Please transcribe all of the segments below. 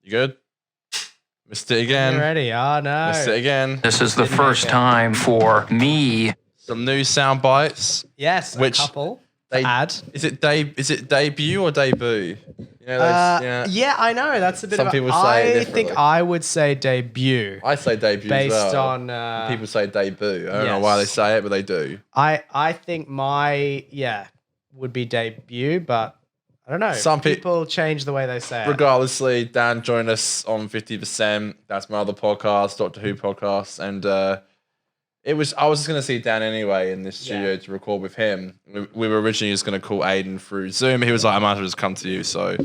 You good? Missed it again. You ready? Oh, no. Missed it again. This is the first time for me. Some new sound bites. Yes, a couple. Add. Is it debut or debut? You know, yeah, I know. That's a bit Some of people say it I think I would say debut. I say debut based as well. on people say debut. I don't know why they say it, but they do. I think would be debut, but I don't know. Some people change the way they say it. Regardlessly, Dan joined us on 50%. That's my other podcast, Doctor Who podcast, and I was just going to see Dan anyway in this studio to record with him. We were originally just going to call Aiden through Zoom. He was like, I might as well just come to you. So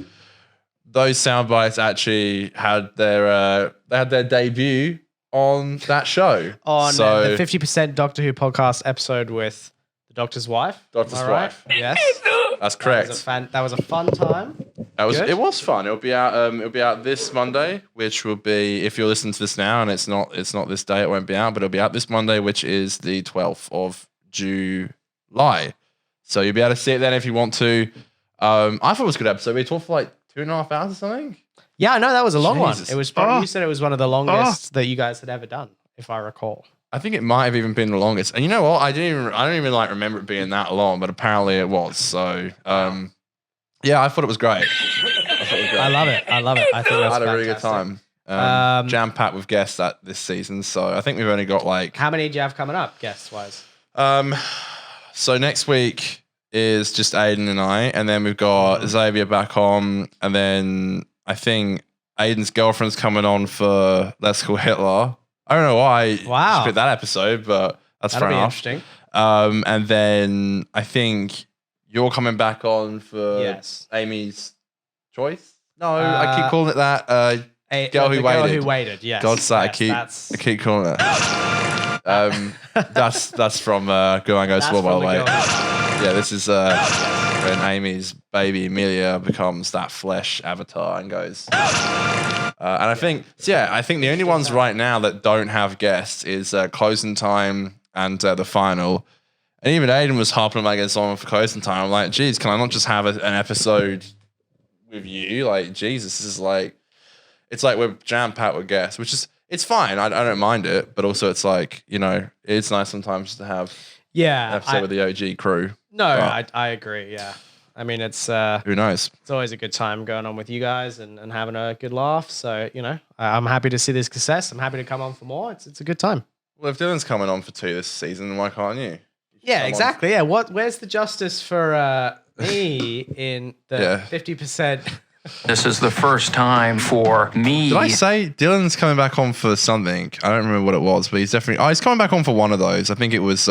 those sound bites actually had their debut on that show. On the 50% Doctor Who podcast episode with the Doctor's wife. Doctor's wife. Right? Yes. That's correct. That was a fun time. It was fun. It'll be out this Monday, which will be, if you're listening to this now and it's not this day, it won't be out, but it'll be out this Monday, which is the 12th of July. So you'll be able to see it then if you want to. I thought it was a good episode. We talked for like 2.5 hours or something. Yeah, I know that was a long one. It was probably, you said it was one of the longest that you guys had ever done, if I recall. I think it might have even been the longest. And you know what? I don't even like remember it being that long, but apparently it was. So yeah, I thought it was great. I love it. I think that's I had a really good time. Jam-packed with guests this season. So I think we've only got like... How many do you have coming up, guest-wise? So next week is just Aiden and I, and then we've got Xavier back on, and then I think Aiden's girlfriend's coming on for Let's Call Hitler. I don't know why she picked that episode, but that's fair enough. Interesting. And then I think you're coming back on for Amy's Choice. No, I keep calling it that. Girl Who Waited. Yes. God's sake, I keep calling it. That's from Girl and Go Swore, by the way. Yeah, this is when Amy's baby Amelia becomes that flesh avatar and goes. And I think the only ones right now that don't have guests is Closing Time and the final. And even Aiden was harping on against someone for Closing Time. I'm like, geez, can I not just have an episode with you? Like, Jesus, this is like, it's like we're jam-packed with guests, which is, it's fine. I don't mind it, but also it's like, you know, it's nice sometimes to have an episode with the OG crew. No, I agree. Yeah. I mean, it's who knows? It's always a good time going on with you guys and having a good laugh. So, you know, I'm happy to see this success. I'm happy to come on for more. It's a good time. Well, if Dylan's coming on for 2 this season, why can't you? Yeah, exactly. Yeah. Where's the justice for me in the 50%? This is the first time for me. Did I say Dylan's coming back on for something? I don't remember what it was, but he's definitely... he's coming back on for one of those. I think it was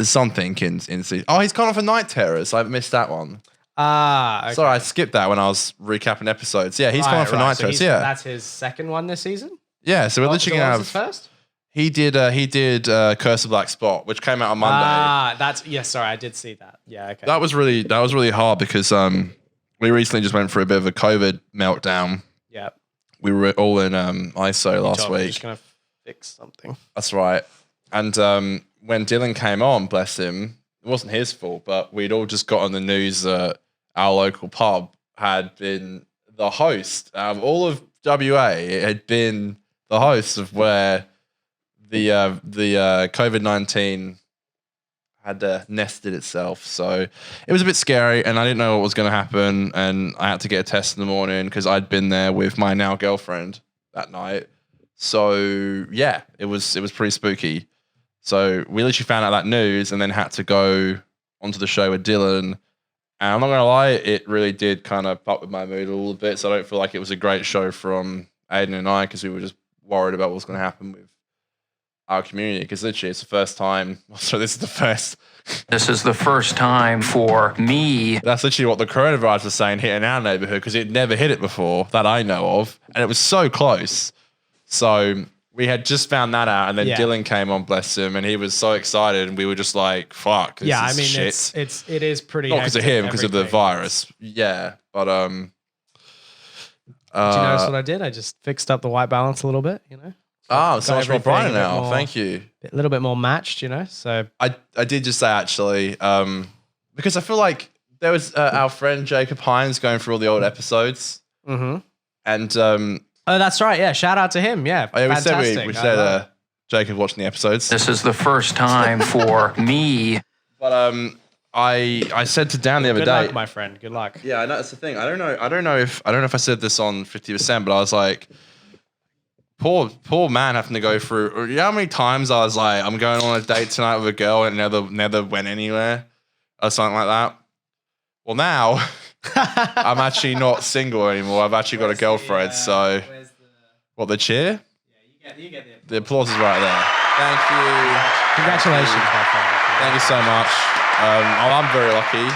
something in season. Oh, he's gone on for Night Terrors. I missed that one. Okay. Sorry, I skipped that when I was recapping episodes. Yeah, he's gone on for Night Terrors. Yeah, that's his second one this season. Yeah, so we're literally gonna have his first. He did Curse of Black Spot, which came out on Monday. Sorry, I did see that. Yeah, okay. That was really hard because we recently just went through a bit of a COVID meltdown. Yeah. We were all in ISO last week. Just gonna fix something. That's right. And when Dylan came on, bless him, it wasn't his fault, but we'd all just got on the news that our local pub had been the host of all of WA. It had been the host of where the COVID-19 had nested itself. So it was a bit scary, and I didn't know what was going to happen, and I had to get a test in the morning because I'd been there with my now girlfriend that night. So yeah, it was pretty spooky. So we literally found out that news and then had to go onto the show with Dylan. And I'm not going to lie, it really did kind of fuck with my mood a little bit. So I don't feel like it was a great show from Aiden and I because we were just worried about what's going to happen with our community. Because literally it's the first time. So this is the first. This is the first time for me. That's literally what the coronavirus was saying hit in our neighborhood because it never hit it before that I know of. And it was so close. So we had just found that out, and then Dylan came on, bless him, and he was so excited, and we were just like, "Fuck!" This is shit. It is pretty. Not because of him, because of the virus. Yeah, but Did you notice what I did? I just fixed up the white balance a little bit. You know. So much more brighter now. Thank you. A little bit more matched, you know. So I did just say actually, because I feel like there was our friend Jacob Hines going through all the old episodes. Mm-hmm. And Oh, that's right. Yeah, shout out to him. Yeah, we fantastic. we said Jacob watching the episodes. This is the first time for me. But I said to Dan the other Good day. luck, my friend. Good luck. Yeah, that's the thing. I don't know if I said this on 50%, but I was like, poor man having to go through. You know how many times I was like, I'm going on a date tonight with a girl and it never went anywhere or something like that. Well, now I'm actually not single anymore. I've actually got a girlfriend. So what, the cheer? Yeah, you get The applause is right there. Thank you. Congratulations, my friend. Thank you so much. I'm very lucky.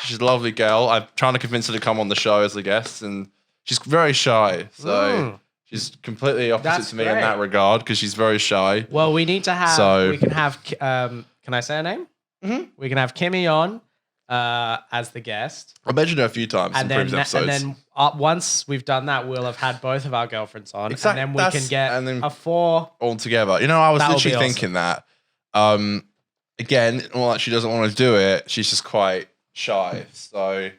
She's a lovely girl. I'm trying to convince her to come on the show as a guest, and she's very shy. So she's completely opposite That's to me in great. that regard because she's very shy. Well, we need to have. So- we can have. Can I say her name? Mm-hmm. We can have Kimmy on as the guest, I mentioned her a few times in and previous episodes. then once we've done that, we'll have had both of our girlfriends on, Exactly. and then we can get And then- a 4. All together. You know, I was That would literally be awesome. thinking that. Again, all that she doesn't want to do it, she's just quite shy. So,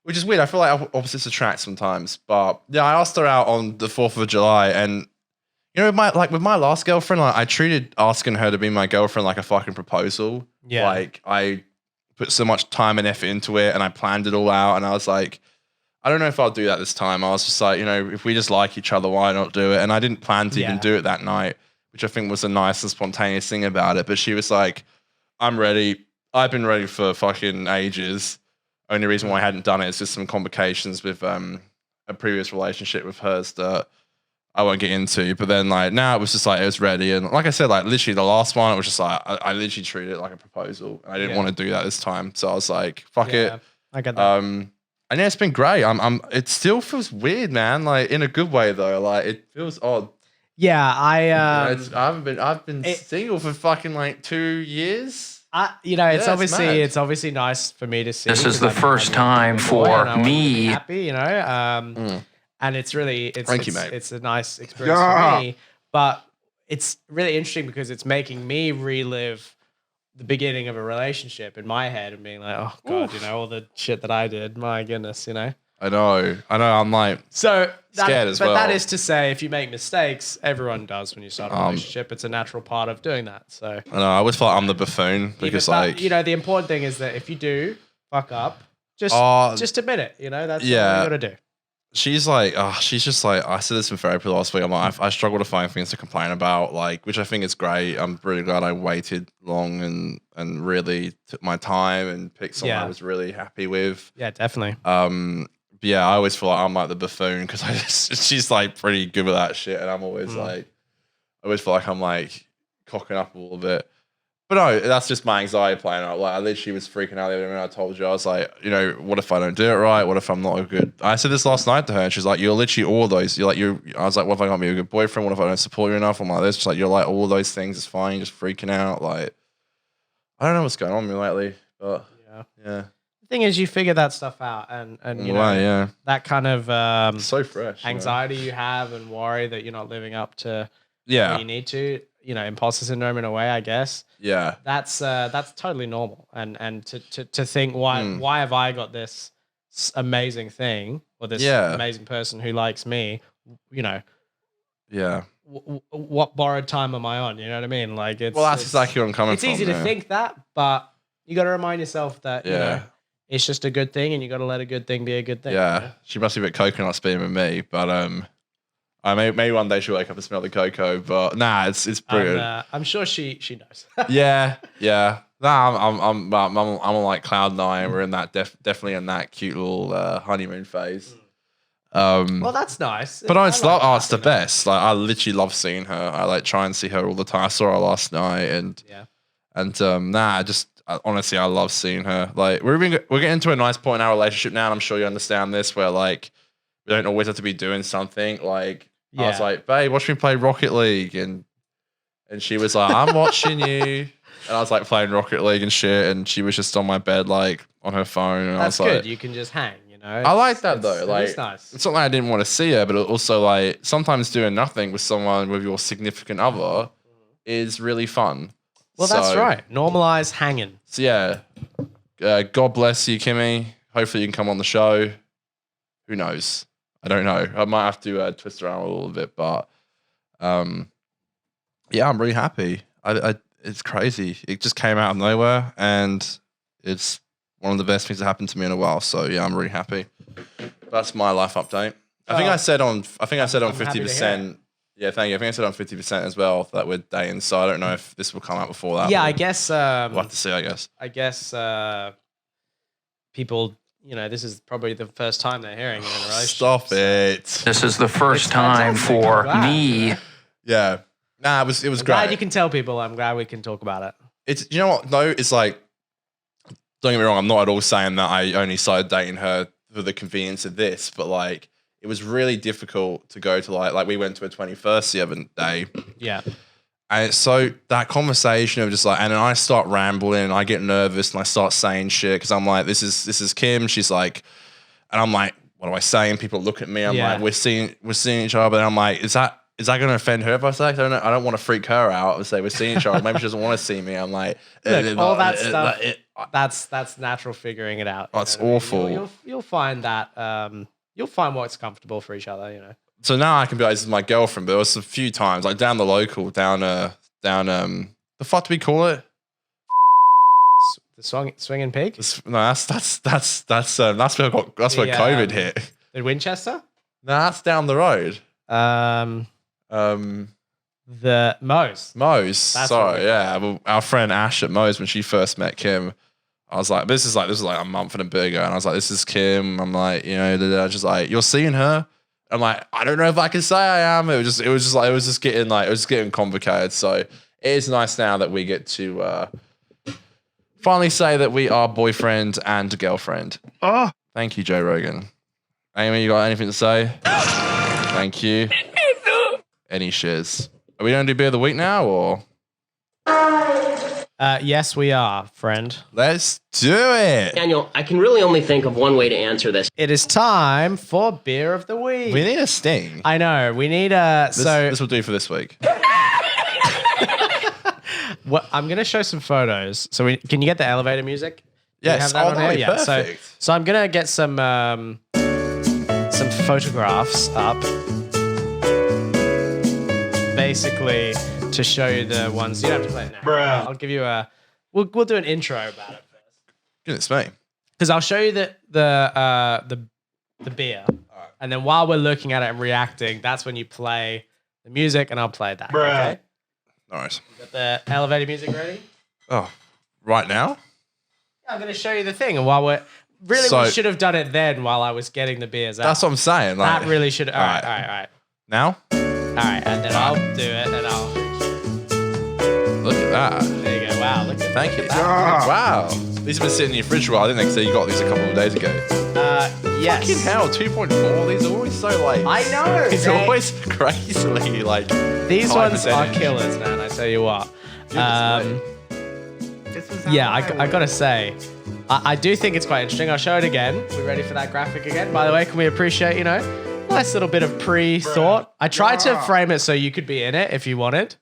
which is weird. I feel like opposites attract sometimes. But yeah, I asked her out on the 4th of July, and you know, with my last girlfriend, like, I treated asking her to be my girlfriend like a fucking proposal. Yeah. Like, I put so much time and effort into it, and I planned it all out, and I was like, I don't know if I'll do that this time. I was just like, you know, if we just like each other, why not do it? And I didn't plan to even Yeah. do it that night, which I think was a nice and spontaneous thing about it. But she was like, I'm ready. I've been ready for fucking ages. Only reason why I hadn't done it is just some complications with a previous relationship with hers that I won't get into. But then like now it was just like it was ready. And like I said, like literally the last one, it was just like I literally treated it like a proposal. And I didn't want to do that this time. So I was like, fuck it. I get that. And yeah, it's been great. It still feels weird, man. Like in a good way though. Like it feels odd. Yeah, I've been single for fucking like 2 years. It's Yeah, it's mad. it's obviously nice for me to see. This is 'cause the I'm first a time boy for and I want to be me. happy, and it's really Thank you, mate. It's a nice experience for me, but it's really interesting because it's making me relive the beginning of a relationship in my head and being like, oh god, all the shit that I did. My goodness, I know. I'm like, So Scared as well. that is to say, if you make mistakes, everyone does when you start a relationship. It's a natural part of doing that. So I know. I always feel like I'm the buffoon because like, the important thing is that if you do fuck up, just admit it. That's what you got to do. she's like, she's just like, I said this in therapy last week. I'm like, I struggle to find things to complain about, like, which I think is great. I'm really glad I waited long and really took my time and picked someone I was really happy with. Yeah, definitely. But yeah, I always feel like I'm like the buffoon because she's like pretty good with that shit, and I'm always like, I always feel like I'm like cocking up a little bit. But no, that's just my anxiety playing out. Like I literally was freaking out the other day when I told you. I was like, what if I don't do it right? What if I'm not a good? I said this last night to her, and she's like, "You're literally all those. You're like you." I was like, "What if I can't be a good boyfriend? What if I don't support you enough?" I'm like this. She's like, "You're like all those things. It's fine. You're just freaking out." Like I don't know what's going on with me lately, but yeah. The thing is, you figure that stuff out, and yeah, that kind of so fresh. anxiety you have and worry that you're not living up to Yeah, what you need to. Imposter syndrome in a way, I guess. yeah. That's totally normal. And to think why have I got this amazing thing or this amazing person who likes me? Yeah. What borrowed time am I on? You know what I mean? Like it's That's exactly what I'm coming it's from. easy to think that, but you got to remind yourself that it's just a good thing, and you got to let a good thing be a good thing. Yeah, she must be a bit coconut speaking with me, but I maybe one day she'll wake up and smell the cocoa. But nah, it's brilliant. I'm sure she knows. yeah. Nah, I'm on like cloud nine. We're in that definitely in that cute little honeymoon phase. Well, that's nice. But it's the best. Like I literally love seeing her. I like try and see her all the time. I saw her last night, and honestly, I love seeing her. Like we're getting to a nice point in our relationship now, and I'm sure you understand this, where like we don't always have to be doing something. Like I was like, babe, watch me play Rocket League, and she was like, I'm watching you, and I was like playing Rocket League and shit, and she was just on my bed like on her phone, and that's I was good. like, You can just hang. I like that though. Like it's nice. It's not like I didn't want to see her, but also like sometimes doing nothing with someone with your significant other is really fun. Well, that's right. Normalize hanging. So yeah, God bless you, Kimmy. Hopefully you can come on the show. Who knows? I don't know. I might have to twist around a little bit, but yeah, I'm really happy. It's crazy. It just came out of nowhere, and it's one of the best things that happened to me in a while. So yeah, I'm really happy. That's my life update. I think I said on 50%. Yeah, thank you. I think I said on 50% as well that we're dating. So I don't know if this will come out before that. Yeah, I guess. We'll have to see. I guess people, this is probably the first time they're hearing it in a relationship. Stop it. This is the first time for me. Yeah. Nah, it was great. Glad you can tell people. I'm glad we can talk about it. It's, you know what? No, it's like, don't get me wrong. I'm not at all saying that I only started dating her for the convenience of this, but like, it was really difficult to go to like we went to a 21st the other day. Yeah. And so that conversation of just like, and then I start rambling and I get nervous and I start saying shit because I'm like, this is Kim. She's like, and I'm like, what do I say? And people look at me. I'm like, we're seeing each other. And I'm like, is that going to offend her if I say? I don't want to freak her out and say we're seeing each other. Maybe she doesn't want to see me. I'm like, look, all that stuff. That's natural figuring it out. That's awful. You'll find that. You'll find what's comfortable for each other. So now I can be like, this is my girlfriend, but there was a few times like down the local, down the fuck do we call it? The swinging pig? No, that's where COVID hit. In Winchester? No, that's down the road. The Moe's. Sorry, yeah. Well, our friend Ash at Moe's, when she first met Kim, I was like, this is like a month and a bit ago, and I was like, this is Kim. I'm like, just like, you're seeing her. I'm like, I don't know if I can say I am. It was just getting complicated. So it is nice now that we get to finally say that we are boyfriend and girlfriend. Oh, thank you, Joe Rogan. Amy, you got anything to say? Thank you. Any shiz? Are we going to do beer of the week now, or? Yes, we are, friend. Let's do it. Daniel, I can really only think of one way to answer this. It is time for beer of the week. We need a sting. I know. We need a... This will do for this week. Well, I'm going to show some photos. So can you get the elevator music? Yes. Perfect. So I'm going to get some photographs up. Basically... to show you the ones. You don't have to play it now. Bruh. I'll give you we'll do an intro about it first. Goodness me. Because I'll show you the beer. Right. And then while we're looking at it and reacting, that's when you play the music and I'll play that. Bruh. Okay? Nice. You got the elevator music ready? Oh, right now? Yeah, I'm going to show you the thing. And while we should have done it then while I was getting the beers out. That's what I'm saying. Like, that really should. All right. Now? All right. And then I'll do it and I'll... Look at that. There you go. Wow. Thank you. Wow. These have been sitting in your fridge for a while. I didn't think you got these a couple of days ago. Yes. Fucking hell, 2.4. These are always so like... I know. It's always crazily like... These ones are killers, man. I tell you what. I got to say, I do think it's quite interesting. I'll show it again. We ready for that graphic again? By the way, can we appreciate, nice little bit of pre-thought. I tried to frame it so you could be in it if you wanted.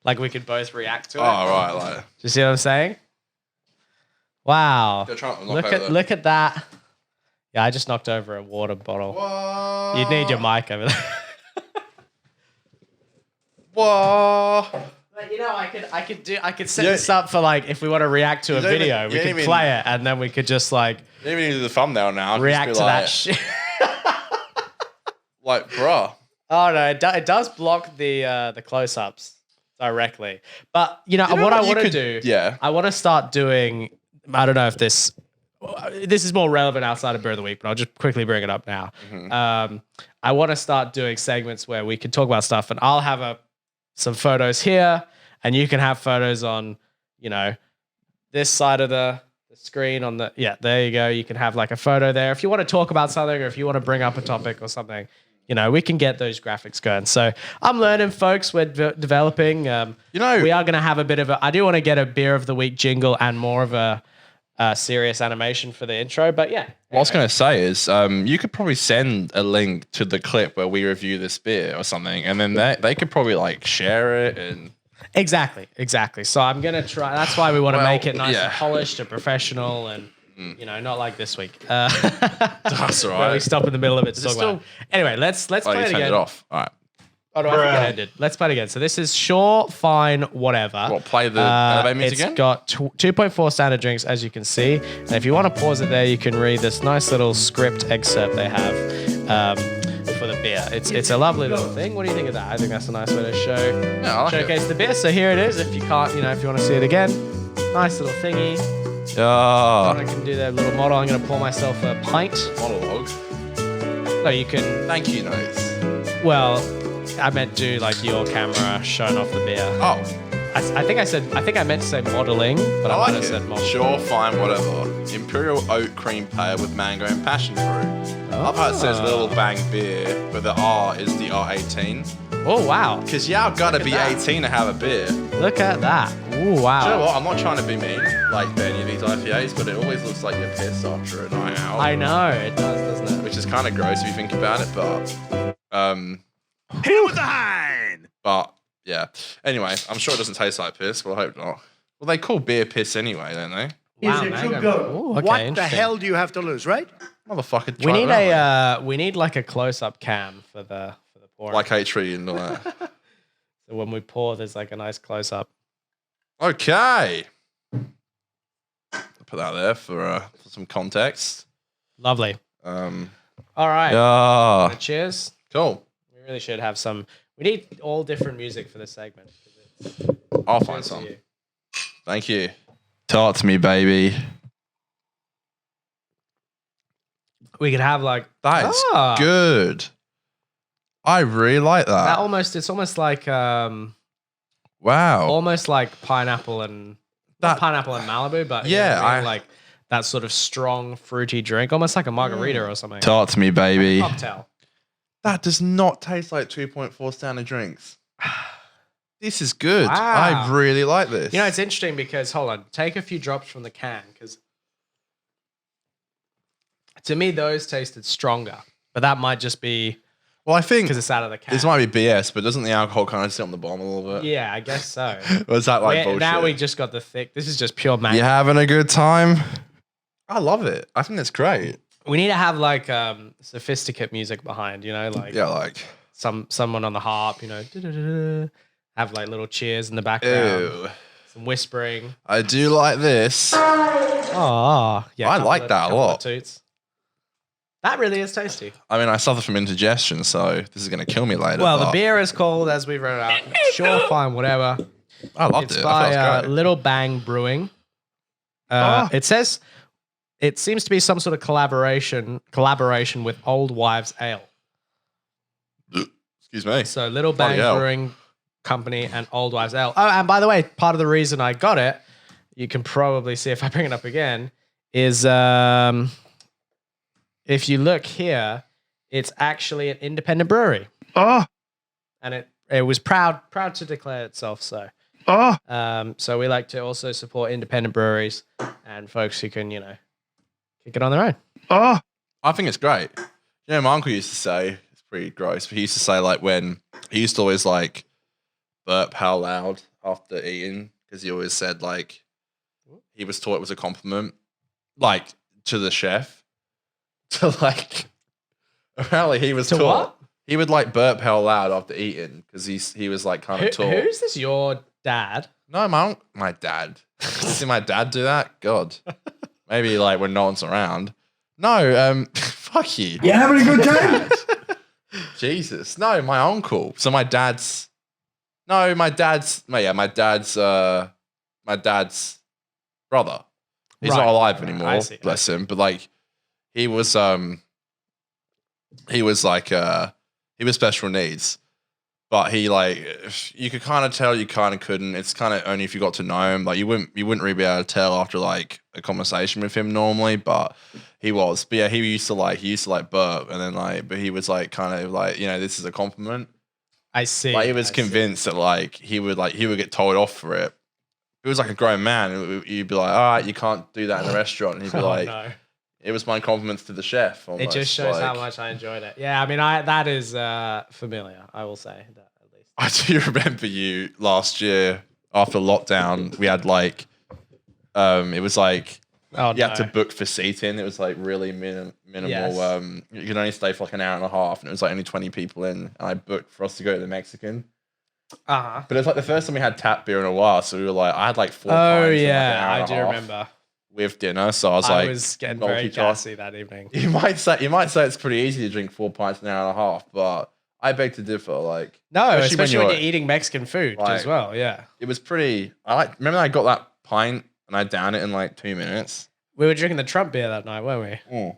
Like we could both react to it. Oh, right. Like, do you see what I'm saying? Wow. Look at that. Yeah, I just knocked over a water bottle. Whoa. You'd need your mic over there. Whoa. But I could set this up for like if we want to react to a video, we could play it and then we could just like you don't even need the thumbnail now. React to that shit. Like, bruh. Oh no, it does block the close-ups directly. But what I want to do, I want to start doing. I don't know if this is more relevant outside of Beer of the Week, but I'll just quickly bring it up now. Mm-hmm. I want to start doing segments where we can talk about stuff, and I'll have some photos here, and you can have photos on, this side of the screen on the there you go. You can have like a photo there if you want to talk about something, or if you want to bring up a topic or something. We can get those graphics going. So I'm learning, folks. We're developing. We are going to have a bit of I do want to get a Beer of the Week jingle and more of a serious animation for the intro. But yeah. What I was going to say is you could probably send a link to the clip where we review this beer or something. And then they could probably like share it and... Exactly. So I'm going to try. That's why we want to make it nice and polished and professional and... You know, not like this week. That's all Where right. we stop in the middle of it to talk about it. Anyway, let's Oh, play you it turned again. it off. All right. Oh, no, I think it ended. Let's play it again. So this is Sure, Fine, Whatever. What, play the elevator music again? It's got 2.4 standard drinks, as you can see. And if you want to pause it there, you can read this nice little script excerpt they have for the beer. It's a lovely little thing. What do you think of that? I think that's a nice way to Yeah, I like showcase the beer. So here it is. If you can't, if you want to see it again, nice little thingy. I can do that little model. I'm going to pour myself a pint. Monologue. No, you can. Thank you notes. Well, I meant do like your camera showing off the beer. Oh, I think I meant to say modeling, but I I like might have it. said modeling. Sure, fine, whatever. Imperial oat cream pale with mango and passion fruit. I love how it says Little Bang beer, but the R is the R18. Oh wow! Because I've got to be at that. 18 to have a beer. Look at that! Ooh wow! Do you know what? I'm not trying to be mean, like any of these IPAs, but it always looks like you're pissed after a night out. I know it does, doesn't it? Which is kind of gross if you think about it, but Hit with the hind! but yeah. Anyway, I'm sure it doesn't taste like piss, but I hope not. Well, they call beer piss anyway, don't they? Wow, Is it mango. too good? Ooh, okay, What the interesting. hell do you have to lose, right? Motherfucker. We try need it that way. we need like a close-up cam for the pour. Like H3 and all that. So when we pour, there's like a nice close-up. Okay. I'll put that there for some context. Lovely. All right. Yeah. Cheers. Cool. We really should have some. We need all different music for this segment. I'll find some. Thank you. Talk to me, baby. We could have like That is good. I really like that. it's almost like Wow. almost like pineapple and not pineapple and Malibu, but you know Yeah, what I mean? I- like that sort of strong fruity drink, almost like a margarita or something. Talk to me, baby. Cocktail. That does not taste like 2.4 standard drinks. This is good. Wow. I really like this. You know, it's interesting because hold on, take a few drops from the can because to me those tasted stronger, but that might just be well, I think because it's out of the can. this might be BS, but doesn't the alcohol kind of sit on the bottom a little bit? Yeah, I guess so. Or is that like bullshit? Now we just got the thick. This is just pure mango. You having a good time? I love it. I think that's great. We need to have like sophisticate music behind, like Yeah, like someone on the harp, da-da-da-da. Have like little cheers in the background, ew. some whispering. I do like this. Oh, yeah. I like that a couple of lot. toots. That really is tasty. I mean, I suffer from indigestion, so this is going to kill me later. Well, the but beer is called, as we wrote out, Sure, Fine, Whatever. I loved It's it. I thought it by was great. Little Bang Brewing. It says it seems to be some sort of collaboration with Old Wives Ale. Excuse me. So Little Bloody Bang hell. Brewing Company and Old Wives Ale. Oh, and by the way, part of the reason I got it, you can probably see if I bring it up again, is if you look here, it's actually an independent brewery. Oh, And it was proud to declare itself so. oh. So we like to also support independent breweries and folks who can, kick it on their own. Oh, I think it's great. You know, my uncle used to say, it's pretty gross, but he used to say, like, when he used to always, like, burp how loud after eating, because he always said, like, he was taught it was a compliment, like, to the chef. To, like, apparently he was To taught. what? He would, like, burp how loud after eating, because he was, like, kind of taught. Who's this? Your dad? No, my dad. See my dad do that? God. Maybe, like, when no one's around. No, fuck you. you having a good time? Jesus. No, my uncle. So my dad's brother. He's Right, not alive right, anymore. I see, Bless him. But like he was special needs. But he you could kind of tell, you kind of couldn't. It's kind of only if you got to know him. Like you wouldn't really be able to tell after like a conversation with him normally. But he was. But yeah, he used to burp, and then but he was like kind of like, this is a compliment. I see. Like he was I see. convinced that he would get told off for it. If it was like a grown man, you'd be like, all right, you can't do that in a restaurant. And he'd be like, no. it was my compliments to the chef. It Almost. just shows how Like, much I enjoyed it. Yeah, I mean, that is familiar. I will say that at least. I do remember you last year after lockdown. We had it was like Oh, You had to no. book for seating. It was like really minimal. Yes. You could only stay for like an hour and a half, and it was like only 20 people in. And I booked for us to go to the Mexican. Uh-huh. But it's like the first time we had tap beer in a while, so we were like, I had like 4 Oh, pints in like an yeah. hour I and do a half remember. with dinner. So I was I like, was getting very multitask. gassy that evening. You might say it's pretty easy to drink 4 pints in an hour and a half, but I beg to differ. Like, No, especially when you're- you're eating Mexican food as Like- well. Yeah. it was pretty. Remember I got that pint and I downed it in like 2 minutes. We were drinking the Trump beer that night, weren't we?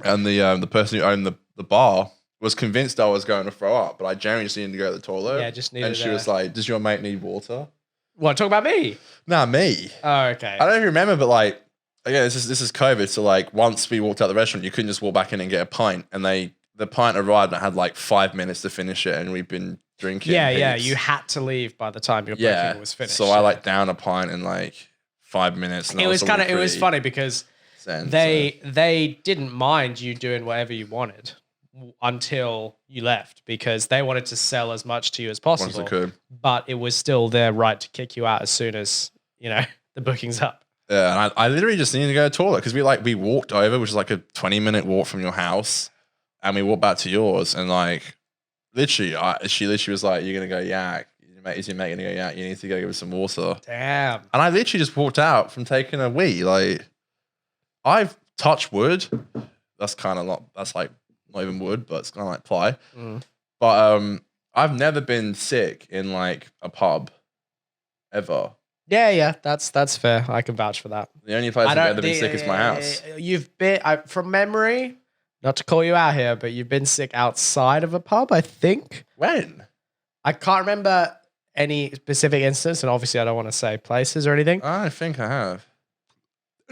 And the person who owned the bar was convinced I was going to throw up, but I genuinely just needed to go to the toilet. Yeah, just needed And she a- was like, "Does your mate need water?" What, talk about me? Nah, me. Oh, okay. I don't even remember, but like, again, this is COVID, so like, once we walked out the restaurant, you couldn't just walk back in and get a pint, and the pint arrived, and I had like 5 minutes to finish it, and we've been drinking. Yeah, heaps. you had to leave by the time your Yeah, booking was finished. so I like down a pint in like 5 minutes. And it that was already it was pretty funny because zen, so- they didn't mind you doing whatever you wanted until you left because they wanted to sell as much to you as once I possible. could. But it was still their right to kick you out as soon as, the booking's up. Yeah, and I literally just needed to go to the toilet because we walked over, which is like a 20-minute walk from your house, and we walked back to yours, and like literally, she literally was like, "You're gonna go yak? Is your mate gonna go yak? You need to go give us some water." Damn. And I literally just walked out from taking a wee. Like, I've touched wood. That's kind of not. That's like not even wood, but it's kind of like ply. Mm. But I've never been sick in like a pub ever. Yeah, that's fair. I can vouch for that. The only place I've ever been sick is my house. You've been, from memory, not to call you out here, but you've been sick outside of a pub, I think. When? I can't remember any specific instance, and obviously I don't want to say places or anything, I think I have.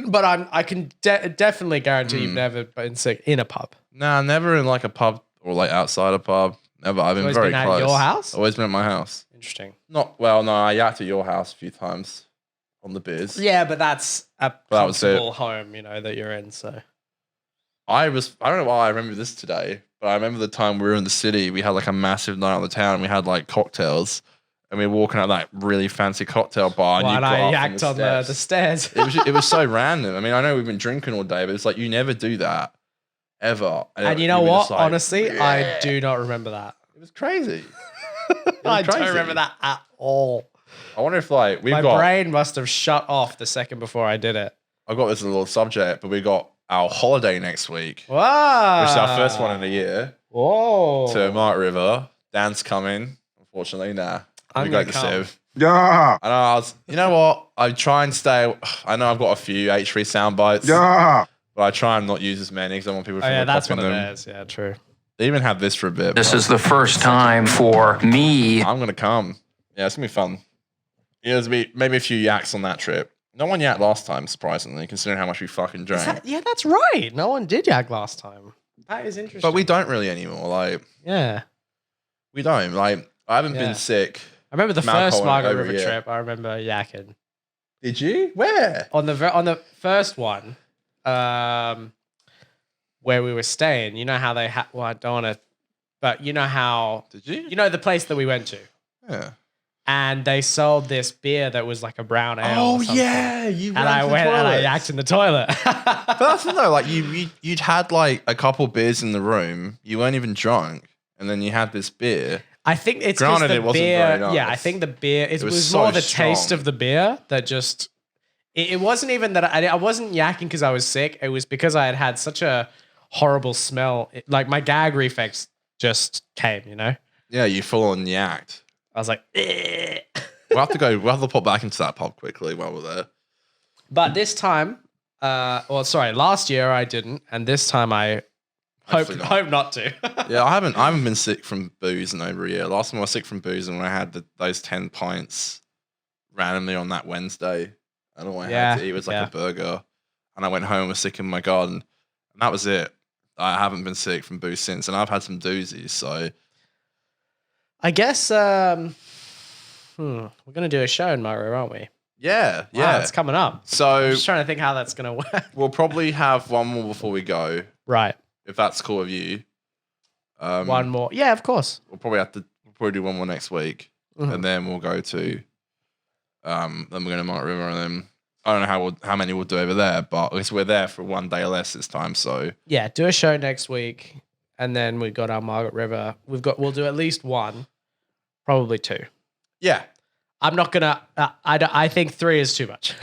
but I can definitely guarantee you've never been sick in a pub. Nah, never in like a pub or like outside a pub. Never. I've been Always very been at close. your house? Always been at my house. Interesting. Not well. No, I yacked at your house a few times on the beers. Yeah, but that's a that was it. comfortable home, that you're in. So I don't know why I remember this today, but I remember the time we were in the city. We had like a massive night on the town. And we had like cocktails, and we were walking out that really fancy cocktail bar. well, and and you I got yacked on the stairs. it was so random. I mean, I know we've been drinking all day, but it's like you never do that ever. And you know were what? just like, Honestly, I yeah. do not remember that. It was crazy. I crazy. don't remember that at all. I wonder if like My brain must have shut off the second before I did it. I've got this little subject, but we got our holiday next week, Wow. which is our first one in a year Whoa. to Mark River. Dan's coming. Unfortunately, nah. I'm We gonna go to come. Civ. Yeah. I know. You know what? I try and stay. I know I've got a few H3 sound bites, Yeah. but I try and not use as many because I want people to Oh, feel yeah, like that's copying one of them. theirs. Yeah, true. They even have this for a bit. This but is the first time for me. I'm gonna come. Yeah, it's gonna be fun. Yeah, there's be maybe a few yaks on that trip. No one yacked last time, surprisingly, considering how much we fucking drank. Yeah, that's right. No one did yak last time. That is interesting. But we don't really anymore. Like Yeah. we don't. Like I haven't Yeah. been sick. I remember the Malcolm first went Margaret over River here. trip. I remember yakking. Did you? Where? On the first one, where we were staying, you know how they had. Well, I don't want to, but you know how Did you? you know the place that we went to, Yeah. and they sold this beer that was like a brown ale. Oh or something. yeah, you And I went and I yacked in the toilet. But that's the thing, though. Like you'd had like a couple beers in the room. You weren't even drunk, and then you had this beer. I think it's 'cause Granted, the it wasn't beer. very nice. Yeah, I think the beer. It was was so more the taste strong. of the beer that just. It wasn't even that I wasn't yakking because I was sick. It was because I had had such a horrible smell. Like my gag reflex just came. Yeah, you full on yacked. I was like, "Eh." We'll have to go. We'll have to pop back into that pub quickly while we're there. But this time, last year I didn't, and this time I Hopefully not. hope not to. Yeah, I haven't been sick from booze in over a year. Last time I was sick from booze and when I had those 10 pints randomly on that Wednesday. And all I had to eat was like a burger. And I went home and was sick in my garden. And that was it. I haven't been sick from booze since. And I've had some doozies. So I guess we're gonna do a show in Mario, aren't we? yeah, Wow, it's coming up. I'm So just trying to think how that's gonna work. we'll probably have one more before we go, Right, if that's cool with you. one more. Yeah, of course. We'll probably do one more next week. Mhm. And then we'll go to then we're going to Mark River and then I don't know how many we'll do over there, but at least we're there for one day less this time. So Yeah, do a show next week, and then we got our Margaret River. We'll do at least one, probably two. yeah, I'm not gonna. I think 3 is too much.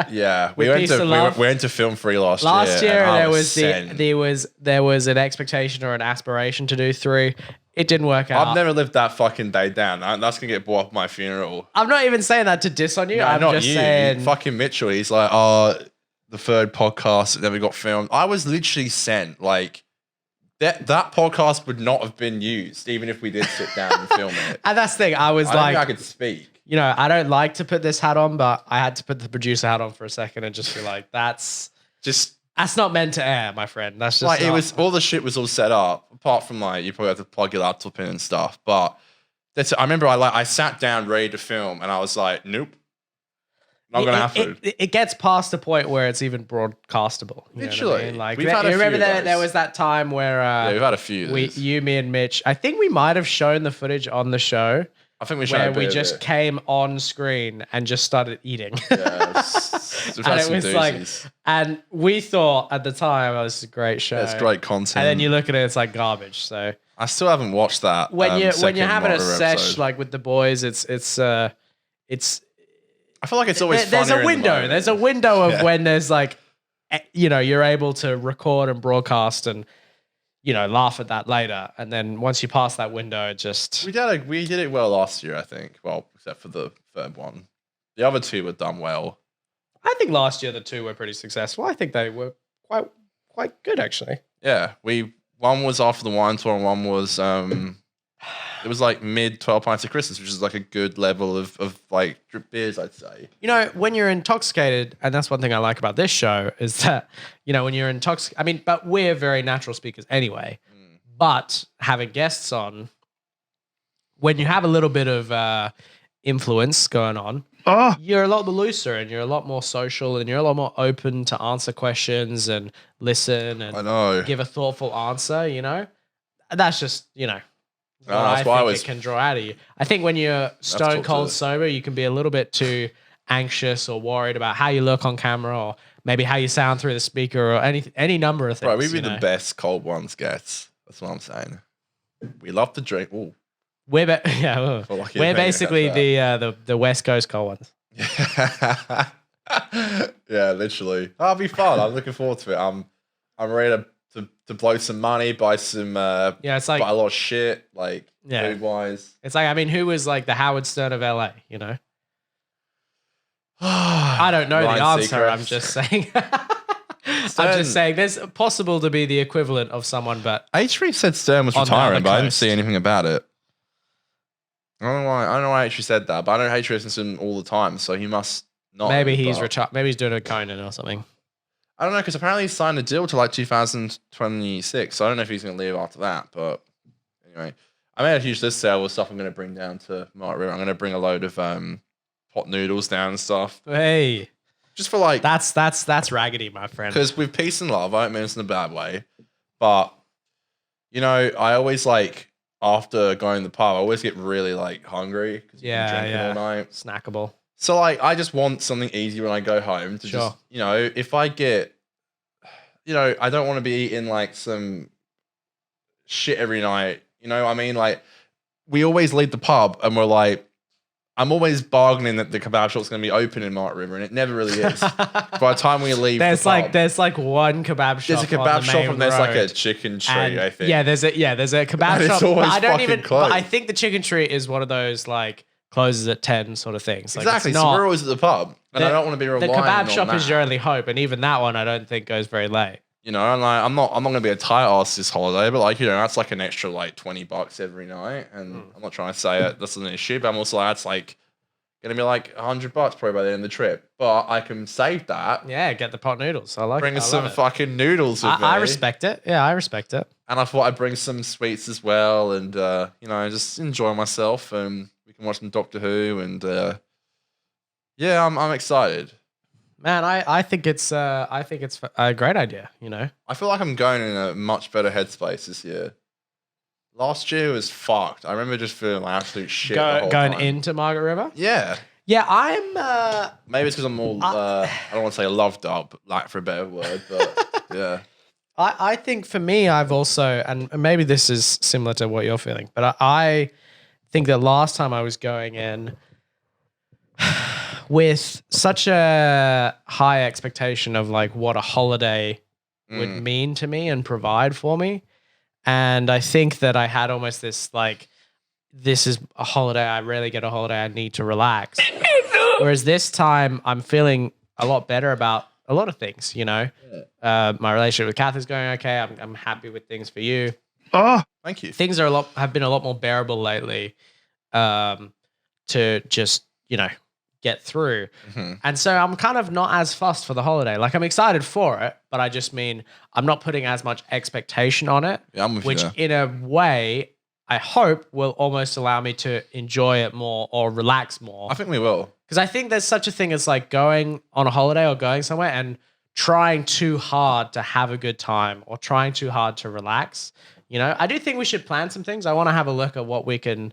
yeah. With Peace to Love. We went to Film 3 last year. Last year and I there was an expectation or an aspiration to do 3. It didn't work out. I've never lived that fucking day down. That's gonna get brought up at my funeral. I'm not even saying that to diss on you. No, I'm not just you. saying. Fucking Mitchell. He's like, oh, the third podcast that never got filmed. I was literally sent like that podcast would not have been used even if we did sit down and film it. And that's the thing. I was I don't like, think I could speak. you know, I don't like to put this hat on, but I had to put the producer hat on for a second and just be like, that's not meant to air, my friend. That's just Like not. it was all the shit was all set up. Apart from like you probably have to plug your laptop in and stuff. But I remember I sat down ready to film and I was like, nope. Not gonna happen. It gets past the point where it's even broadcastable. You know what I Literally. mean? Like, We've had a you remember few of that there those. was that time where Yeah, we've had a few. of these. you, me, and Mitch. I think we might have shown the footage on the show I think we showed where a bit we of just it. came on screen and just started eating. Yeah, we've had And it some was like, doozies. and we thought at the time, oh, this is a great show. It's great content. And then you look at it, it's like garbage. So I still haven't watched that. when you're second having a Motor sesh episode. like with the boys, it's I feel like it's always there's funnier a in the window. moment. There's a window of Yeah. when there's like, you know, you're able to record and broadcast and, you know, laugh at that later. And then once you pass that window, it just We did it well last year, I think. Well, except for the third one. The other two were done well. I think last year the 2 were pretty successful. I think they were quite good actually. Yeah, one was after the wine tour and one was it was like mid 12 pints of Christmas, which is like a good level of like drip beers, I'd say. You know, when you're intoxicated, and that's one thing I like about this show is that, you know, when you're intoxicated, I mean, but we're very natural speakers anyway. But having guests on, when you have a little bit of influence going on, you're a lot looser and you're a lot more social and you're a lot more open to answer questions and listen I and know. give a thoughtful answer, you know? That's just, you know, what that's why I think was- it can draw out of you. I think when you're stone talk cold to- sober, you can be a little bit too anxious or worried about how you look on camera or maybe how you sound through the speaker or any number of things. Right, we'd be you the know? best cold ones gets. That's what I'm saying. We love to drink. Ooh. We're yeah, Well, lucky we're if they basically have the West Coast cold ones. Yeah, literally. That'll be fun. I'm looking forward to it. I'm ready to blow some money, buy some Yeah, it's like buy a lot of shit, like Yeah. food wise. it's like I mean, who was like the Howard Stern of LA? You know, I don't know Ryan the answer. Seacrest. I'm just saying. I'm Stern- just saying. There's possible to be the equivalent of someone, but H3 said Stern was On the retiring, other but I didn't coast. see anything about it. I don't know why H3 said that, but I know H3 listens to him all the time, so he must not. maybe he's but- retired. Maybe he's doing a Conan or something. I don't know, because apparently he signed a deal to like 2026, so I don't know if he's going to leave after that, but anyway. I made a huge list there with stuff I'm going to bring down to Mark River. I'm going to bring a load of pot noodles down and stuff. Hey, Just for like, that's raggedy, my friend. because with peace and love, I don't mean this in a bad way, but you know, I always like, after going to the pub, I always get really like hungry because you've been drinking all night. Snackable. So like, I just want something easy when I go home to Sure. just, you know, if I get, you know, I don't want to be eating like some shit every night. You know what I mean? Like, we always leave the pub and we're like, I'm always bargaining that the kebab shop's going to be open in Mark River, and it never really is. By the time we leave, There's the pub, there's one kebab shop. there's a kebab on the shop main and there's like a road. chicken tree, And I think. Yeah, there's a kebab And it's shop. But always I don't fucking even. But I closed. think the chicken tree is one of those like closes at 10 sort of things. Like, exactly. It's So not, we're always at the pub, and I the- don't want to be the relying kebab on shop that. is your only hope, and even that one I don't think goes very late. You know, and like, I'm not going to be a tight ass this holiday, but like, you know, that's like an extra like $20 every night, and I'm not trying to say it that's an issue, but I'm also that's like going to be like $100 probably by the end of the trip, but I can save that. Yeah, get the pot noodles. I like. Bring I us love some it. fucking noodles with me. I respect it. Yeah, I respect it. And I thought I'd bring some sweets as well, and you know, just enjoy myself, and we can watch some Doctor Who, and yeah, I'm excited. Man, I think it's a great idea. You know, I feel like I'm going in a much better headspace this year. Last year was fucked. I remember just feeling like absolute shit. the whole going time. into Margaret River. Yeah. Yeah, I'm. Maybe it's because I'm all, I don't want to say loved up, like for a better word, but yeah. I think for me, I've also, and maybe this is similar to what you're feeling, but I think that last time I was going in with such a high expectation of like what a holiday would mean to me and provide for me. And I think that I had almost this like, this is a holiday. I rarely get a holiday. I need to relax. Whereas this time I'm feeling a lot better about a lot of things, you know. My relationship with Kath is going okay. I'm happy with things for you. Oh, Thank you. Things have been a lot more bearable lately to just, you know, get through. And so I'm kind of not as fussed for the holiday. Like I'm excited for it, but I just mean I'm not putting as much expectation on it, Yeah, I'm with you which there. in a way I hope will almost allow me to enjoy it more or relax more. I think we will. Because I think there's such a thing as like going on a holiday or going somewhere and trying too hard to have a good time or trying too hard to relax. You know, I do think we should plan some things. I want to have a look at what we can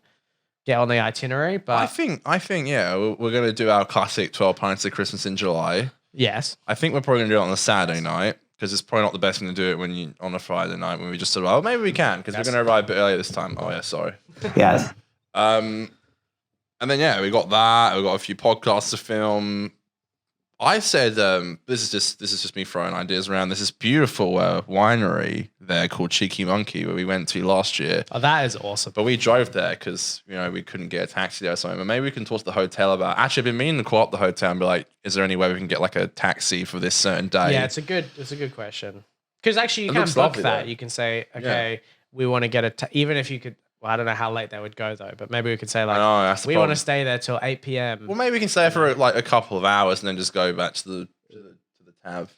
get on the itinerary. But I think, yeah, we're going to do our classic 12 pints of Christmas in July. yes, I think we're probably going to do it on a Saturday night because it's probably not the best thing to do it when you on a Friday night when we just said, well, maybe we can because we're going to arrive a bit earlier this time. Oh, yeah, sorry. Yes. And then, yeah, we got that. We got a few podcasts to film. I said, this is just me throwing ideas around. There's this beautiful winery there called Cheeky Monkey where we went to last year. oh, that is awesome. But we drove there because, you know, we couldn't get a taxi there or something. But maybe we can talk to the hotel about. Actually, I've been meaning to call up the hotel and be like, is there any way we can get like a taxi for this certain day? Yeah, it's a good question. Because actually, you It can looks book lovely, that. though. You can say, okay, we want to get even if you could. Well, I don't know how late they would go though, but maybe we could say like, know, that's the we want to problem. stay there till 8 p.m. Well, maybe we can stay for like a couple of hours and then just go back to the tab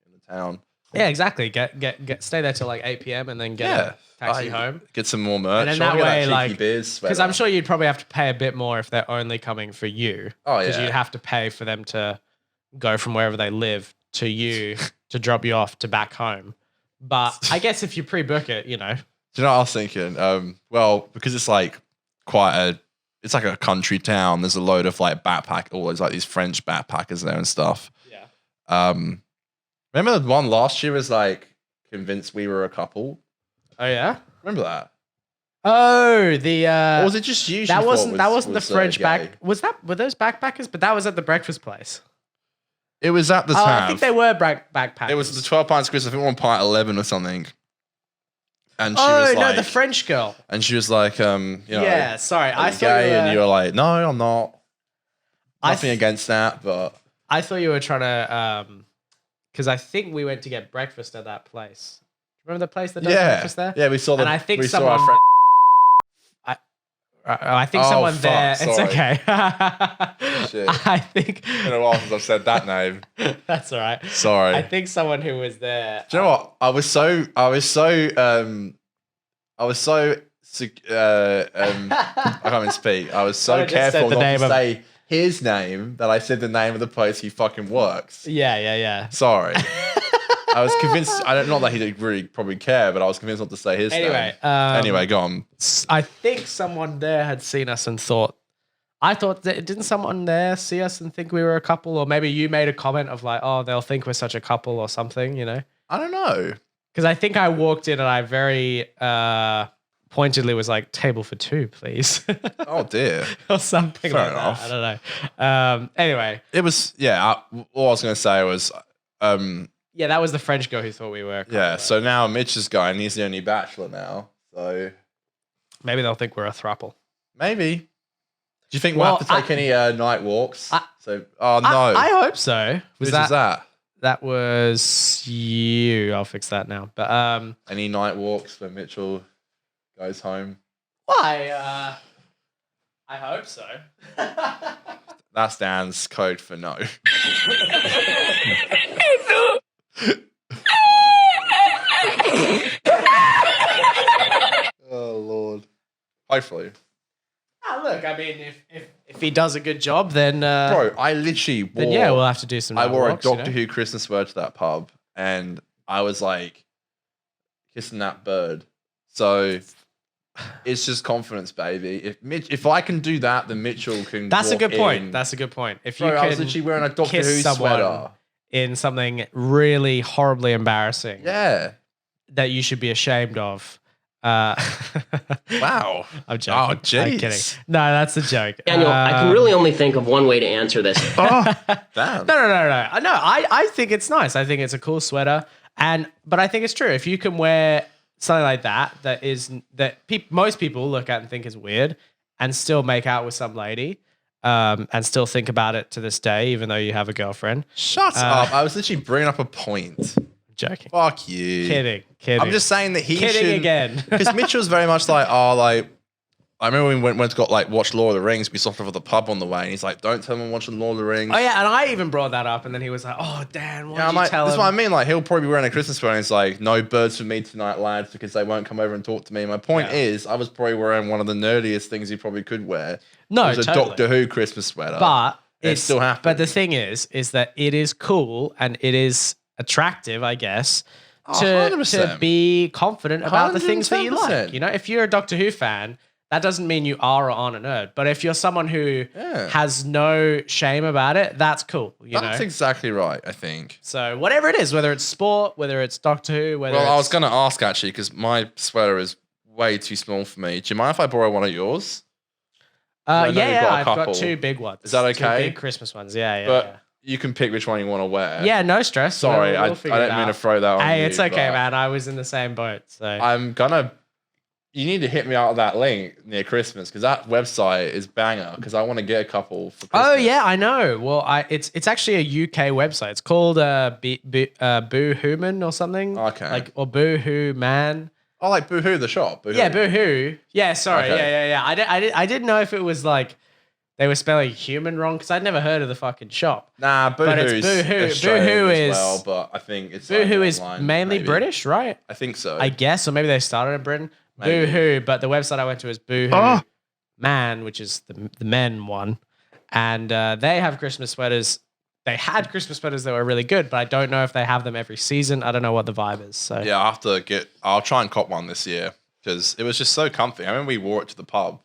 in the town. Yeah, exactly. Get stay there till like 8 p.m. and then get a taxi home. Get some more merch. And then I that wanna get way, cheeky like, beers because I'm sure you'd probably have to pay a bit more if they're only coming for you. Oh, Because yeah. you'd have to pay for them to go from wherever they live to you to drop you off to back home. But I guess if you pre-book it, you know. Do you know what I was thinking? Well, because it's like it's like a country town. There's a load of like always like these French backpackers there and stuff. Yeah. Remember the one last year was like convinced we were a couple. Oh yeah. Remember that? Oh, the Or was it just you? that she wasn't thought the was, French gay? back. Were those backpackers? But that was at the breakfast place. It was at the Oh, tab. I think they were backpackers. It was the 12 pints Chris. I think one pint 11 or something. And she Oh was no, like, the French girl. and she was like, you know, Yeah, sorry, are I you thought gay? you were, And you were like, no, I'm not. I Nothing th- against that, but I thought you were trying to because I think we went to get breakfast at that place. Remember the place that does breakfast there? yeah, we saw And I think we someone- saw our friend. I think Oh, someone fuck, there. sorry. It's okay. Shit. I think It's been a while since I've said that name. that's all right. Sorry. I think someone who was there. Do you know what? I was so I can't even speak. I was so I just said careful the not name to of- say his name that I said the name of the place he fucking works. Yeah. Sorry. I was convinced. Not that he didn't really probably care, but I was convinced not to say his Anyway, name. Anyway, go on. I think someone there had seen us and thought. I thought that didn't someone there see us and think we were a couple, or maybe you made a comment of like, oh, they'll think we're such a couple or something, you know? I don't know. Because I think I walked in and I very pointedly was like, table for two, please. Oh dear. or something Fair like enough. that. I don't know. Anyway, It was all I was gonna say was yeah, that was the French girl who thought we were a couple, yeah. right? So now Mitch is going. He's the only bachelor now. So Maybe they'll think we're a throuple. maybe. Do you think we'll Well, have to take any night walks? I- Oh no. I hope so. Whose was that? That was you. I'll fix that now. But Any night walks when Mitchell goes home? I hope so. That's Dan's code for no. Oh Lord. Hopefully. Look, I mean, if he does a good job, then Bro, I literally wore then yeah, we'll have to do some. I wore walks, a you Doctor know? Who Christmas bird to that pub and I was like kissing that bird. So it's just confidence, baby. If I can do that, then Mitchell can. That's a walk good point. in. That's a good point. If you Bro, can I was literally wearing a Doctor kiss Who someone sweater. in something really horribly embarrassing Yeah. that you should be ashamed of. Wow. I'm joking. Oh, I'm kidding. jeez. No, that's a joke. Daniel, I can really only think of one way to answer this. Damn. No. I think it's nice. I think it's a cool sweater, but I think it's true. If you can wear something like that most people look at and think is weird, and still make out with some lady, and still think about it to this day, even though you have a girlfriend. Shut up. I was literally bringing up a point. Joking. Fuck you. Kidding. I'm just saying that he Kidding should. again. Because Mitchell's very much like, I remember when we went to watch Lord of the Rings, we stopped off at the pub on the way, and he's like, "Don't tell him I'm watching Lord of the Rings." Oh yeah, and I even brought that up, and then he was like, "Oh Dan, why Yeah, did you tell that's him?" what I mean. Like, he'll probably be wearing a Christmas sweater, and it's like, "No birds for me tonight, lads," because they won't come over and talk to me. My point is, I was probably wearing one of the nerdiest things you probably could wear. No, it was totally. a Doctor Who Christmas sweater, But it still happens. But the thing is that it is cool and it is attractive, I guess, to 100%. be confident about the things that you 110%. like. You know, if you're a Doctor Who fan, that doesn't mean you are or aren't a nerd. But if you're someone who has no shame about it, that's cool. That's exactly right, I think. So whatever it is, whether it's sport, whether it's Doctor Who, whether Well, I was it's... going to ask actually, because my sweater is way too small for me. Do you mind if I borrow one of yours? I know you've got a I've couple. got two big ones. Is that Two okay? big Christmas ones. Yeah. But you can pick which one you want to wear. Yeah, no stress. Sorry, We'll I figure it don't mean to out. throw that on Hey, you, it's okay, but man. I was in the same boat. So I'm gonna. You need to hit me out with that link near Christmas because that website is banger. Because I want to get a couple for Christmas. Oh yeah, I know. Well, it's actually a UK website. It's called Boohooman or something. Okay. Or Boohoo Man. Oh, like Boohoo the shop. Boohoo. Yeah, Boohoo. Yeah, sorry. Okay. Yeah. I didn't know if it was like they were spelling human wrong because I'd never heard of the fucking shop. Nah, But it's Boohoo's Boohoo. Australian Boohoo as is- well, but I think it's Boohoo only is online, mainly maybe. British, right? I think so. I guess, or maybe they started in Britain. Maybe. Boohoo, but the website I went to is Boohoo Man, which is the men one, and they have Christmas sweaters. They had Christmas sweaters that were really good, but I don't know if they have them every season. I don't know what the vibe is. So Yeah, I'll try and cop one this year because it was just so comfy. I remember we wore it to the pub.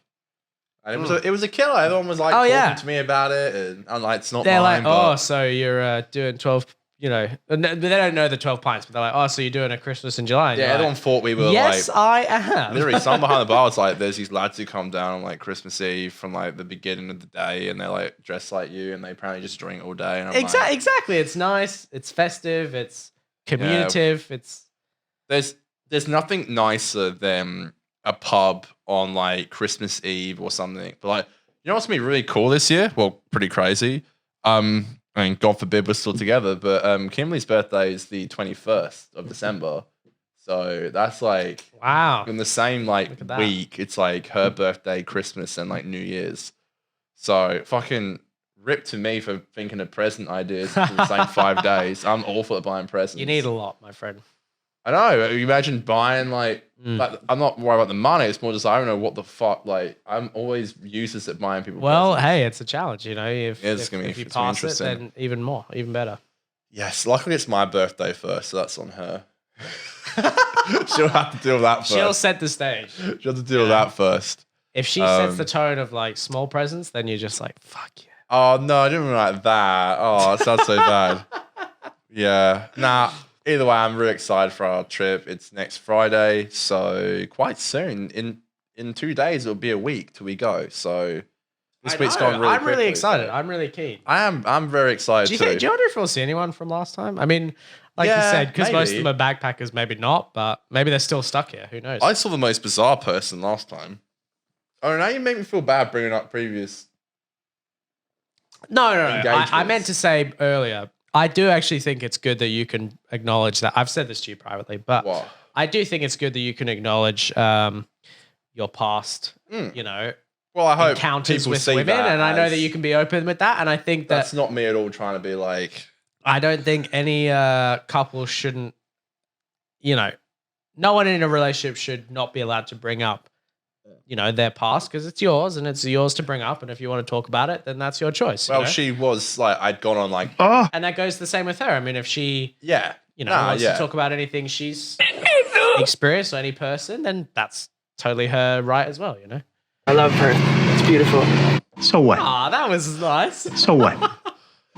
And it was a killer. Everyone was like talking to me about it, and I'm like, it's not they're mine. like, but oh, so you're doing 12. You know, and they don't know the 12 pints, but they're like, oh, so you're doing a Christmas in July? And yeah, you're everyone like, thought we were yes, like. I am. Literally, someone behind the bar was like, "There's these lads who come down on like Christmas Eve from like the beginning of the day, and they're like dressed like you, and they apparently just drink all day." And I'm like, Exactly. It's nice. It's festive. It's communicative. It's there's nothing nicer than a pub on like Christmas Eve or something. But like, you know what's gonna be really cool this year? Well, pretty crazy. I mean, God forbid we're still together, but Kimberly's birthday is the 21st of December. So that's like wow. in the same like Look at that. week, it's like her birthday, Christmas, and like New Year's. So fucking rip to me for thinking of present ideas for the same 5 days. I'm awful at buying presents. You need a lot, my friend. I know. You imagine buying like I'm not worried about the money. It's more just I don't know what the fuck. Like I'm always useless at buying people. Well, presents. hey, it's a challenge, you know. If It's if, gonna be- if you it's gonna be pass it, interesting. then even more, even better. Yes, luckily it's my birthday first, so that's on her. She'll have to deal with that first. She'll set the stage. She'll have to deal with that first. If she sets the tone of like small presents, then you're just like, fuck yeah. Oh no, I didn't mean like that. Oh, it sounds so bad. Yeah. Nah. Either way, I'm really excited for our trip. It's next Friday, so quite soon. In 2 days, it'll be a week till we go. So this week's gone really I'm really quickly, excited. so- I'm really keen. I'm very excited Do you too. do you wonder if we'll see anyone from last time? I mean, like you Yeah, said, because most of maybe. them are backpackers, maybe not, but maybe they're still stuck here. Who knows? I saw the most bizarre person last time. Oh, now you make me feel bad bringing up previous. No. I engagements. meant to say earlier, I do actually think it's good that you can acknowledge that. I've said this to you privately, but What? I do think it's good that you can acknowledge your past, Mm. you know, Well, I hope encounters people with see women. that And I know as- that you can be open with that. And I think that That's not me at all trying to be like. I don't think any couple shouldn't, you know, no one in a relationship should not be allowed to bring up, you know, their past because it's yours and it's yours to bring up. And if you want to talk about it, then that's your choice. you Well, know? she was like, I'd gone on like, And that goes the same with her. I mean, if she, yeah, you know, Nah, wants yeah. to talk about anything she's experienced or any person, then that's totally her right as well, you know? I love her. It's beautiful. So what? Ah, that was nice. So what?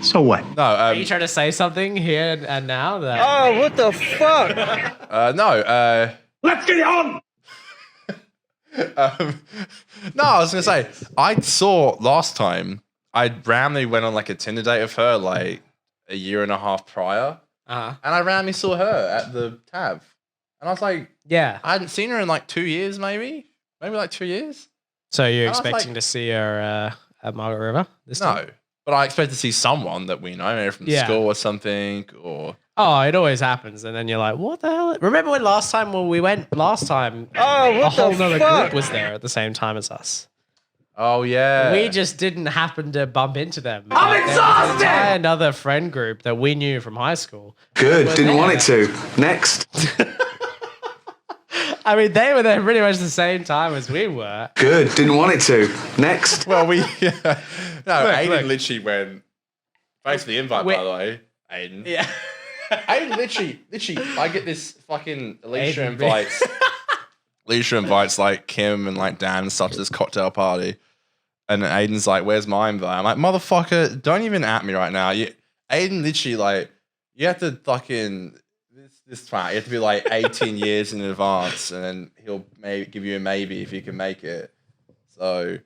So what? No, Are you trying to say something here and now? That Oh, what the fuck? no. Let's get it on! No, I was gonna say I saw last time I randomly went on like a Tinder date with her like a year and a half prior, uh-huh. and I randomly saw her at the tab, and I was like, Yeah. I hadn't seen her in like 2 years, maybe like 2 years. So you're I was expecting like- to see her at Margaret River this No, time? but I expect to see someone that we know, maybe from Yeah. school or something, or Oh, it always happens, and then you're like, "What the hell?" Remember when last time when we went last time? Oh, a what whole the nother fuck? group was there at the same time as us. oh yeah, We just didn't happen to bump into them. I'm exhausted. Another friend group that we knew from high school. Good, We're didn't there. want it to. Next. I mean, they were there pretty much the same time as we were. Good, didn't want it to. Next. well no, Aiden look. literally went. Thanks for the invite, Wait. by the way, Aiden. Yeah. Aiden literally, I get this fucking Alicia Aiden, invites. Alicia invites like Kim and like Dan and stuff to this cocktail party, and then Aiden's like, "Where's my invite?" I'm like, "Motherfucker, don't even at me right now." Aiden literally like, you have to fucking this twat. You have to be like 18 years in advance, and then he'll maybe give you a maybe if you can make it. So.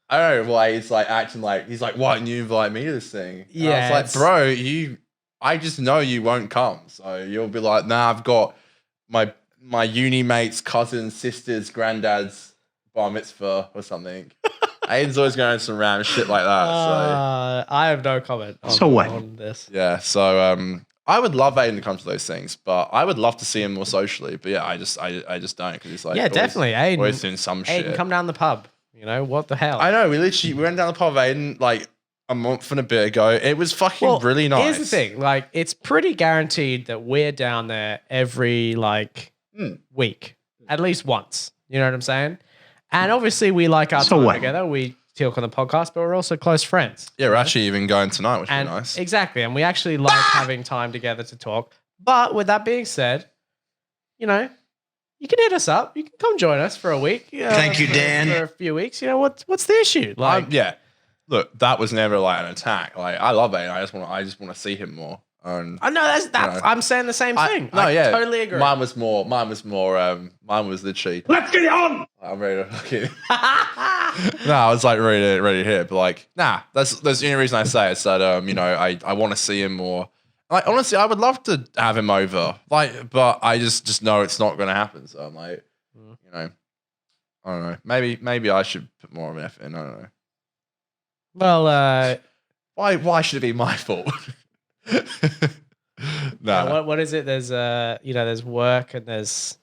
I don't know why he's like acting like he's like, why didn't you invite me to this thing? And Yeah, I was like, bro, I just know you won't come. So you'll be like, nah, I've got my uni mates, cousins, sisters, granddad's bar mitzvah or something. Aiden's always going some random shit like that. I have no comment So what? on this. So yeah, so I would love Aiden to come to those things, but I would love to see him more socially. But yeah, I just don't because he's like Yeah, definitely. Aiden, always doing some shit. Aiden, come down the pub. You know, what the hell? I know, we went down the pub with Aiden like a month and a bit ago. It was fucking really nice. Here's the thing. Like, it's pretty guaranteed that we're down there every, like, week. At least once. You know what I'm saying? And obviously, we like our So time what? together. We talk on the podcast, but we're also close friends. Yeah, we're actually even going tonight, which would And be nice. exactly. And we actually like having time together to talk. But with that being said, you know, you can hit us up. You can come join us for a week. Thank you, Dan. For a few weeks. You know, what's the issue? Like, Yeah, look, that was never like an attack. Like, I love Aiden. I just want to see him more. And I know that's know. I'm saying the same thing. No, I yeah, totally agree. Mine was literally. Let's get it on! I'm ready to fucking. No, I was like ready to hit it, but like, nah. That's the only reason I say it, is that you know, I want to see him more. Like, honestly, I would love to have him over. Like, but I just know it's not going to happen. So I'm like, you know, I don't know. Maybe I should put more of an effort in. I don't know. Well, Why should it be my fault? No. what is it? There's there's work and there's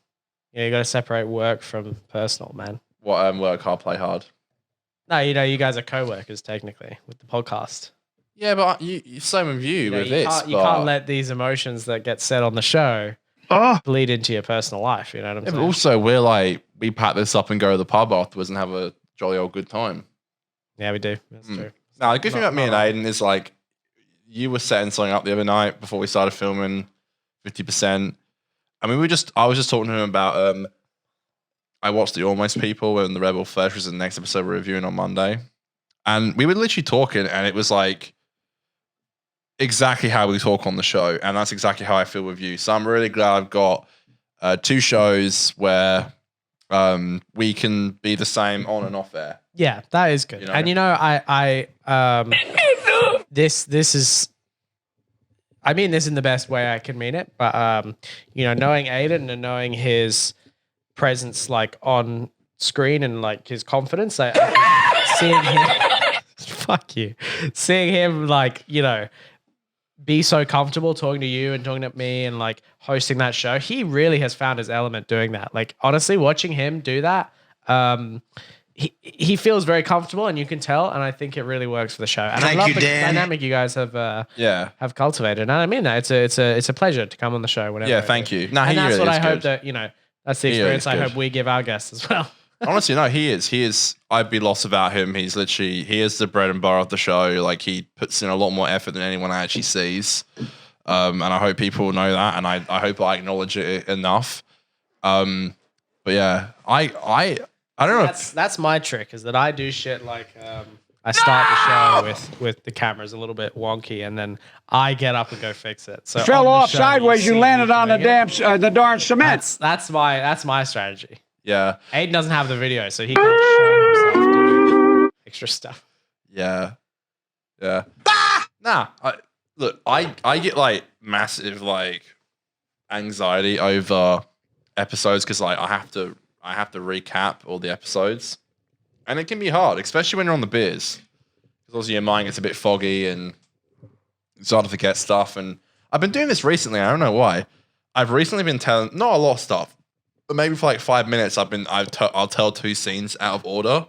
you got to separate work from personal, man. What work hard, play hard. No, you guys are co-workers technically with the podcast. Yeah, but you same with you with this. You can't let these emotions that get said on the show bleed into your personal life. You know what I'm Yeah, saying? but also we're like we pack this up and go to the pub afterwards and have a jolly old good time. Yeah, we do. That's true. Now the good thing about me and Aiden is like you were setting something up the other night before we started filming 50%. I mean, I was just talking to him about I watched the Almost People and the Rebel Flesh was the next episode we're reviewing on Monday. And we were literally talking and it was like exactly how we talk on the show. And that's exactly how I feel with you. So I'm really glad I've got 2 shows where we can be the same on and off air. Yeah, that is good. You know? And you know, I this is I mean this in the best way I can mean it, but you know, knowing Aiden and knowing his presence like on screen and like his confidence, I think seeing him fuck you. Seeing him like, you know, be so comfortable talking to you and talking to me and like hosting that show, he really has found his element doing that. Like honestly, watching him do that, he feels very comfortable and you can tell, and I think it really works for the show. And I love the dynamic you guys have cultivated. And I mean that it's a pleasure to come on the show whenever. Yeah, thank you. No, and he that's really what is I hope good. that, you know, that's the He really experience is I good. hope we give our guests as well. Honestly, no, he is. I'd be lost without him. He is the bread and butter of the show. Like he puts in a lot more effort than anyone actually sees. And I hope people know that. And I hope I acknowledge it enough. But yeah, I don't know. That's my trick is that I do shit like I start the show with the cameras a little bit wonky, and then I get up and go fix it. So Fell on the off show, sideways. You see landed me on the doing it. the darn cement. That's my strategy. Yeah, Aiden doesn't have the video, so he can't show himself doing extra stuff. yeah. Nah, I get like massive like anxiety over episodes because like I have to recap all the episodes, and it can be hard, especially when you're on the beers, because obviously your mind gets a bit foggy and it's hard to forget stuff. And I've been doing this recently. I don't know why. I've recently been telling not a lot of stuff, but maybe for like 5 minutes I'll tell 2 scenes out of order.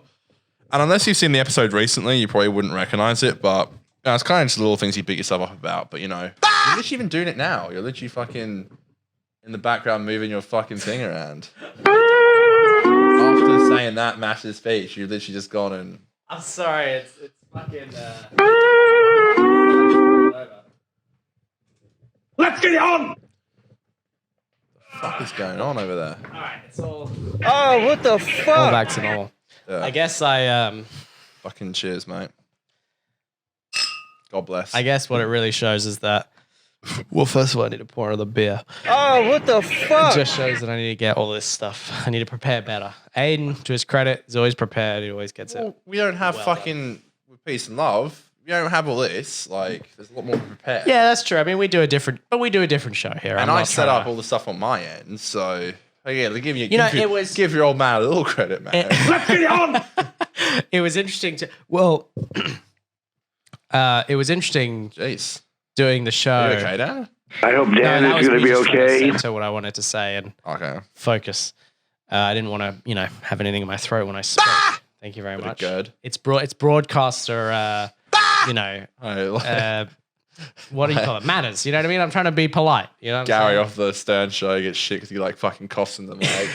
And unless you've seen the episode recently, you probably wouldn't recognize it. But it's kind of just little things you beat yourself up about. But you know, you're literally even doing it now. You're literally fucking in the background moving your fucking thing around. After saying that massive speech, you've literally just gone and. I'm sorry, it's fucking. Let's get it on! What the fuck is going on over there? All right, it's all Oh, what the fuck? back to normal. Yeah. I guess I Fucking cheers, mate. God bless. I guess what it really shows is that. Well, first of all, I need to pour another beer. Oh, what the It fuck? just shows that I need to get all this stuff. I need to prepare better. Aiden, to his credit, is always prepared. He always gets it. Well, we don't have Well fucking with peace and love. We don't have all this. Like, there's a lot more to prepare. Yeah, that's true. I mean, we do a different show here. And I'm I not set trying up all the stuff on my end, so yeah, give you. know, give it was- give your old man a little credit, man. Let's get it on! It was interesting to it was interesting Jeez, doing the show. are you okay, Dan? I hope No, Dan that is was going me to be just trying to okay. censor what I wanted to say and Okay, focus. I didn't want to, have anything in my throat when I spoke. Thank you very much. good. It's broadcaster. What do you call it? Manners. You know what I mean? I'm trying to be polite. You know what I'm Gary saying? off the Stern show gets shit because he like fucking coughs in the mic.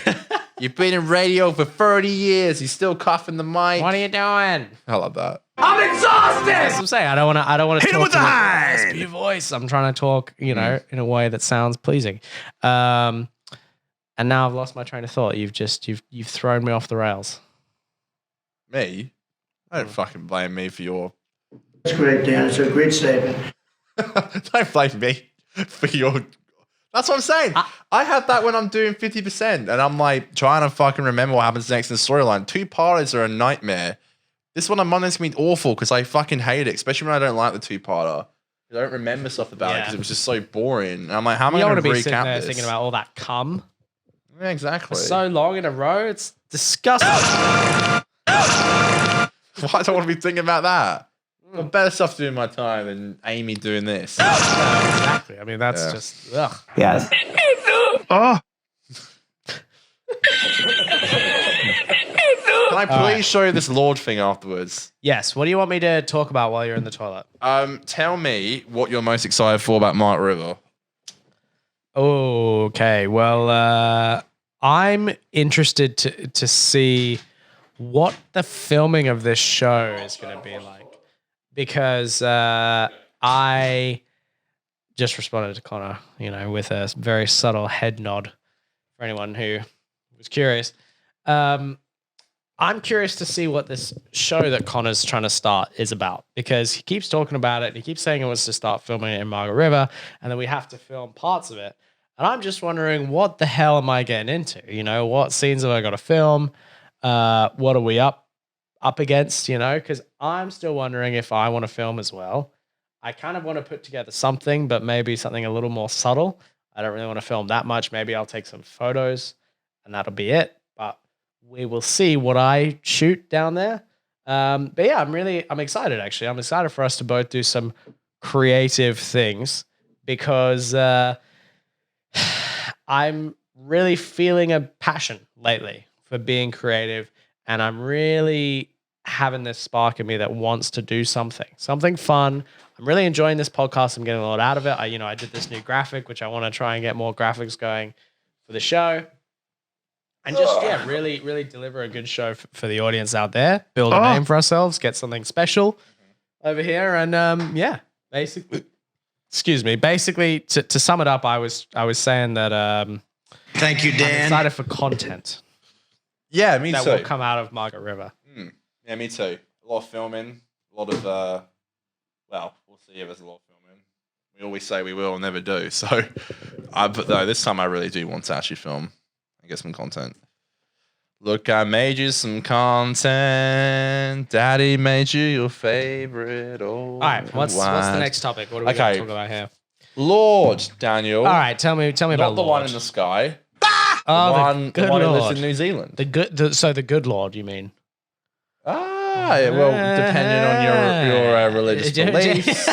You've been in radio for 30 years. He's still coughing the mic. What are you doing? I love that. I'm exhausted! That's what I'm saying. I don't want to Hit him talk with the in a hind! raspy voice. I'm trying to talk, in a way that sounds pleasing. And now I've lost my train of thought. You've thrown me off the rails. Me? I don't fucking blame me for your. That's great, Dan. It's a great statement. Don't blame me for your. That's what I'm saying. I have that when I'm doing 50%, and I'm like trying to fucking remember what happens next in the storyline. 2-parters are a nightmare. This one I'm on is gonna be awful because I fucking hate it, especially when I don't like the 2-parter. I don't remember stuff about it because it was just so boring. And I'm like, how am I You don't going want to to be sitting recap there this? thinking about all that cum Yeah, exactly. for so long in a row. It's disgusting. Why do I want to be thinking about that? I've got better stuff to do in my time than Amy doing this. Exactly. I mean, that's Yeah. just ugh. Yes. Oh, Can I please show you this Lord thing afterwards? Yes. What do you want me to talk about while you're in the toilet? Tell me what you're most excited for about Mark River. Okay. Well, I'm interested to see what the filming of this show is going to be like, because I just responded to Conor, with a very subtle head nod for anyone who was curious. I'm curious to see what this show that Conor's trying to start is about, because he keeps talking about it. And he keeps saying he wants to start filming it in Margaret River, and then we have to film parts of it. And I'm just wondering, what the hell am I getting into? What scenes have I got to film? What are we up against? Because I'm still wondering if I want to film as well. I kind of want to put together something, but maybe something a little more subtle. I don't really want to film that much. Maybe I'll take some photos and that'll be it. But we will see what I shoot down there. But yeah, I'm excited actually. I'm excited for us to both do some creative things, because I'm really feeling a passion lately for being creative, and I'm really having this spark in me that wants to do something fun. I'm really enjoying this podcast. I'm getting a lot out of it. I did this new graphic, which I want to try and get more graphics going for the show. And just, really, really deliver a good show for the audience out there. Build a name for ourselves, get something special over here. And basically, to sum it up, I was saying that thank you, I'm Dan. excited for content. Yeah, me that too. will come out of Margaret River. Yeah, me too. A lot of filming, a lot of well, we'll see if there's a lot of filming. We always say we will, never do. So, but no, this time I really do want to actually film and get some content. Look, I made you some content. Daddy made you your favorite. All right, what's the next topic? What are we going to talk about here? Lord Daniel. All right, tell me Not about the Lord. one in the sky. Oh, The one who lives in New Zealand. The good Lord, you mean? Well, depending on your religious beliefs,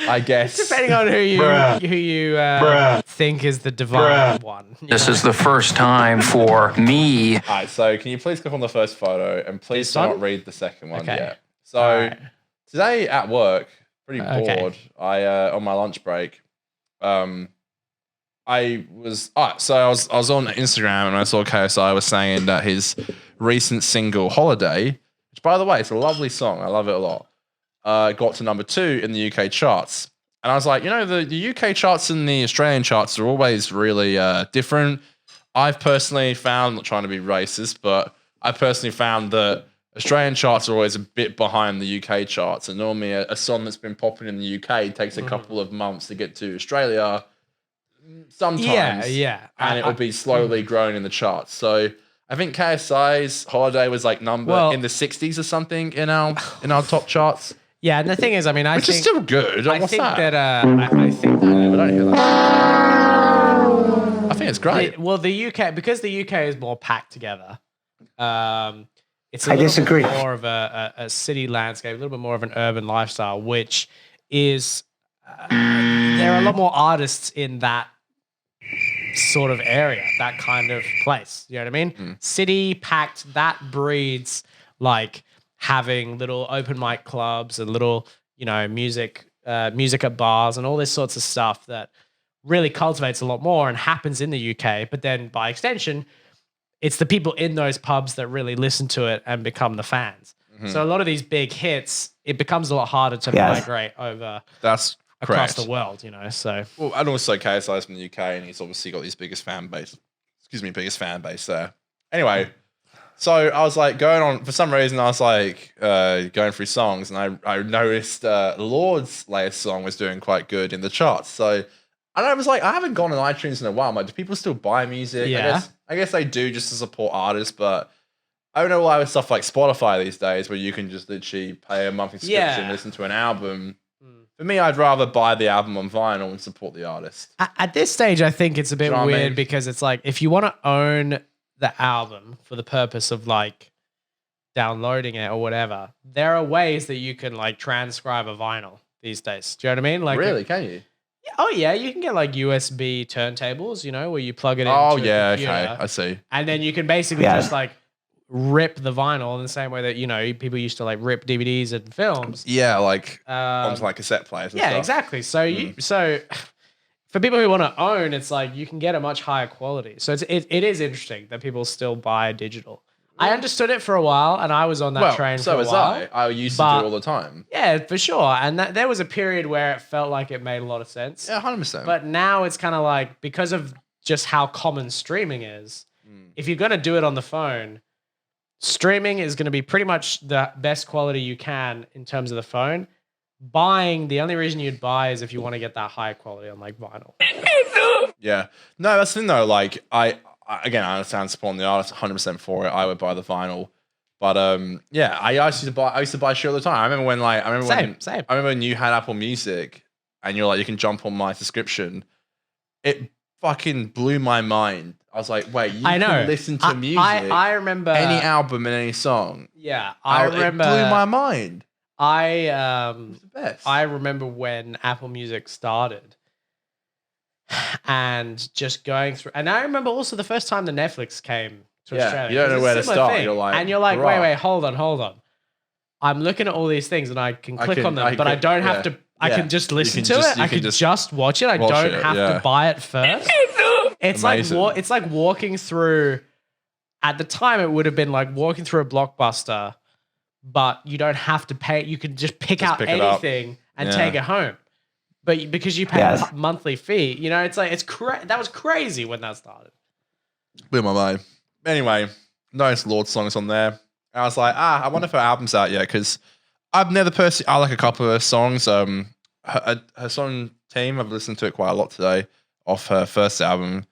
I guess. Depending on who you think is the divine one. This is the first time for me. All right, so can you please click on the first photo and please This do one? not read the second one Okay. yet. So All right. today at work, pretty Okay. bored. I on my lunch break, I was on Instagram and I saw KSI was saying that his recent single "Holiday," which by the way, it's a lovely song. I love it a lot. Got to number 2 in the UK charts, and I was like, the UK charts and the Australian charts are always really different. I've personally found, not trying to be racist, but I personally found that Australian charts are always a bit behind the UK charts, and normally a song that's been popular in the UK takes a couple of months to get to Australia. Sometimes, Yeah. and it will be slowly growing in the charts. So I think KSI's "Holiday" was like in the 60s or something in our top charts, Yeah, and the thing is, I mean, I which think is still good. I What's think that? I think I don't hear that. I think it's great. the UK, because the UK is more packed together. It's a I little disagree. bit more of a city landscape, a little bit more of an urban lifestyle, which is there are a lot more artists in that sort of area, that kind of place. You know what I mean? City packed, that breeds like having little open mic clubs and little, music at bars and all this sorts of stuff that really cultivates a lot more and happens in the UK. But then by extension, it's the people in those pubs that really listen to it and become the fans. So a lot of these big hits, it becomes a lot harder to migrate over That's across correct. the world, So Well, and also KSI's from the UK, and he's obviously got his biggest fan base there. Anyway, so I was like going on for some reason. I was like going through songs, and I noticed Lord's latest song was doing quite good in the charts. So, and I was like, I haven't gone on iTunes in a while. I'm like, do people still buy music? Yeah. I guess they do just to support artists, but I don't know why with stuff like Spotify these days, where you can just literally pay a monthly subscription, and listen to an album. For me, I'd rather buy the album on vinyl and support the artist. At this stage, I think it's a bit Do you know what I weird mean? because it's like if you want to own the album for the purpose of like downloading it or whatever, there are ways that you can like transcribe a vinyl these days. Do you know what I mean? Like, Really, can you? oh yeah, you can get like USB turntables, where you plug it in. Oh yeah, okay, I see. And then you can basically just like rip the vinyl in the same way that people used to like rip DVDs and films. Yeah, like onto like cassette players. And Yeah, stuff. exactly. So so for people who want to own, it's like you can get a much higher quality. So it is interesting that people still buy digital. I understood it for a while, and I was on that train so for a was while. I used to do it all the time. Yeah, for sure. And there was a period where it felt like it made a lot of sense. Yeah, 100%. But now it's kind of like, because of just how common streaming is, if you're going to do it on the phone, streaming is going to be pretty much the best quality you can in terms of the phone. The only reason you'd buy is if you want to get that high quality on like vinyl. Yeah, no, that's the thing though. Like I understand supporting the artist, 100% for it. I would buy the vinyl, but yeah, I used to buy shit all the time. I remember when Same. I remember when you had Apple Music, and you're like, you can jump on my subscription. It fucking blew my mind. I was like, wait, you can listen to music. I remember any album and any song. Yeah, I remember. It blew my mind. The Best. I remember when Apple Music started, and just going through. And I remember also the first time the Netflix came to Australia. You don't know It's a where to similar start. thing. You're like, wait, hold on. I'm looking at all these things, and I can click on them, but I don't have to. I can just listen to it. I can just watch it. I don't have to buy it first. It's Amazing. it's like walking through. At the time, it would have been like walking through a Blockbuster, but you don't have to pay. You can just pick out pick it up. anything and take it home. But because you pay a monthly fee, it's like that was crazy when that started. Blew my mind. Anyway, Nice Lord songs on there. And I was like, I wonder if her album's out yet, because I've never personally, I like a couple of her songs. Her song Team, I've listened to it quite a lot today off her first album.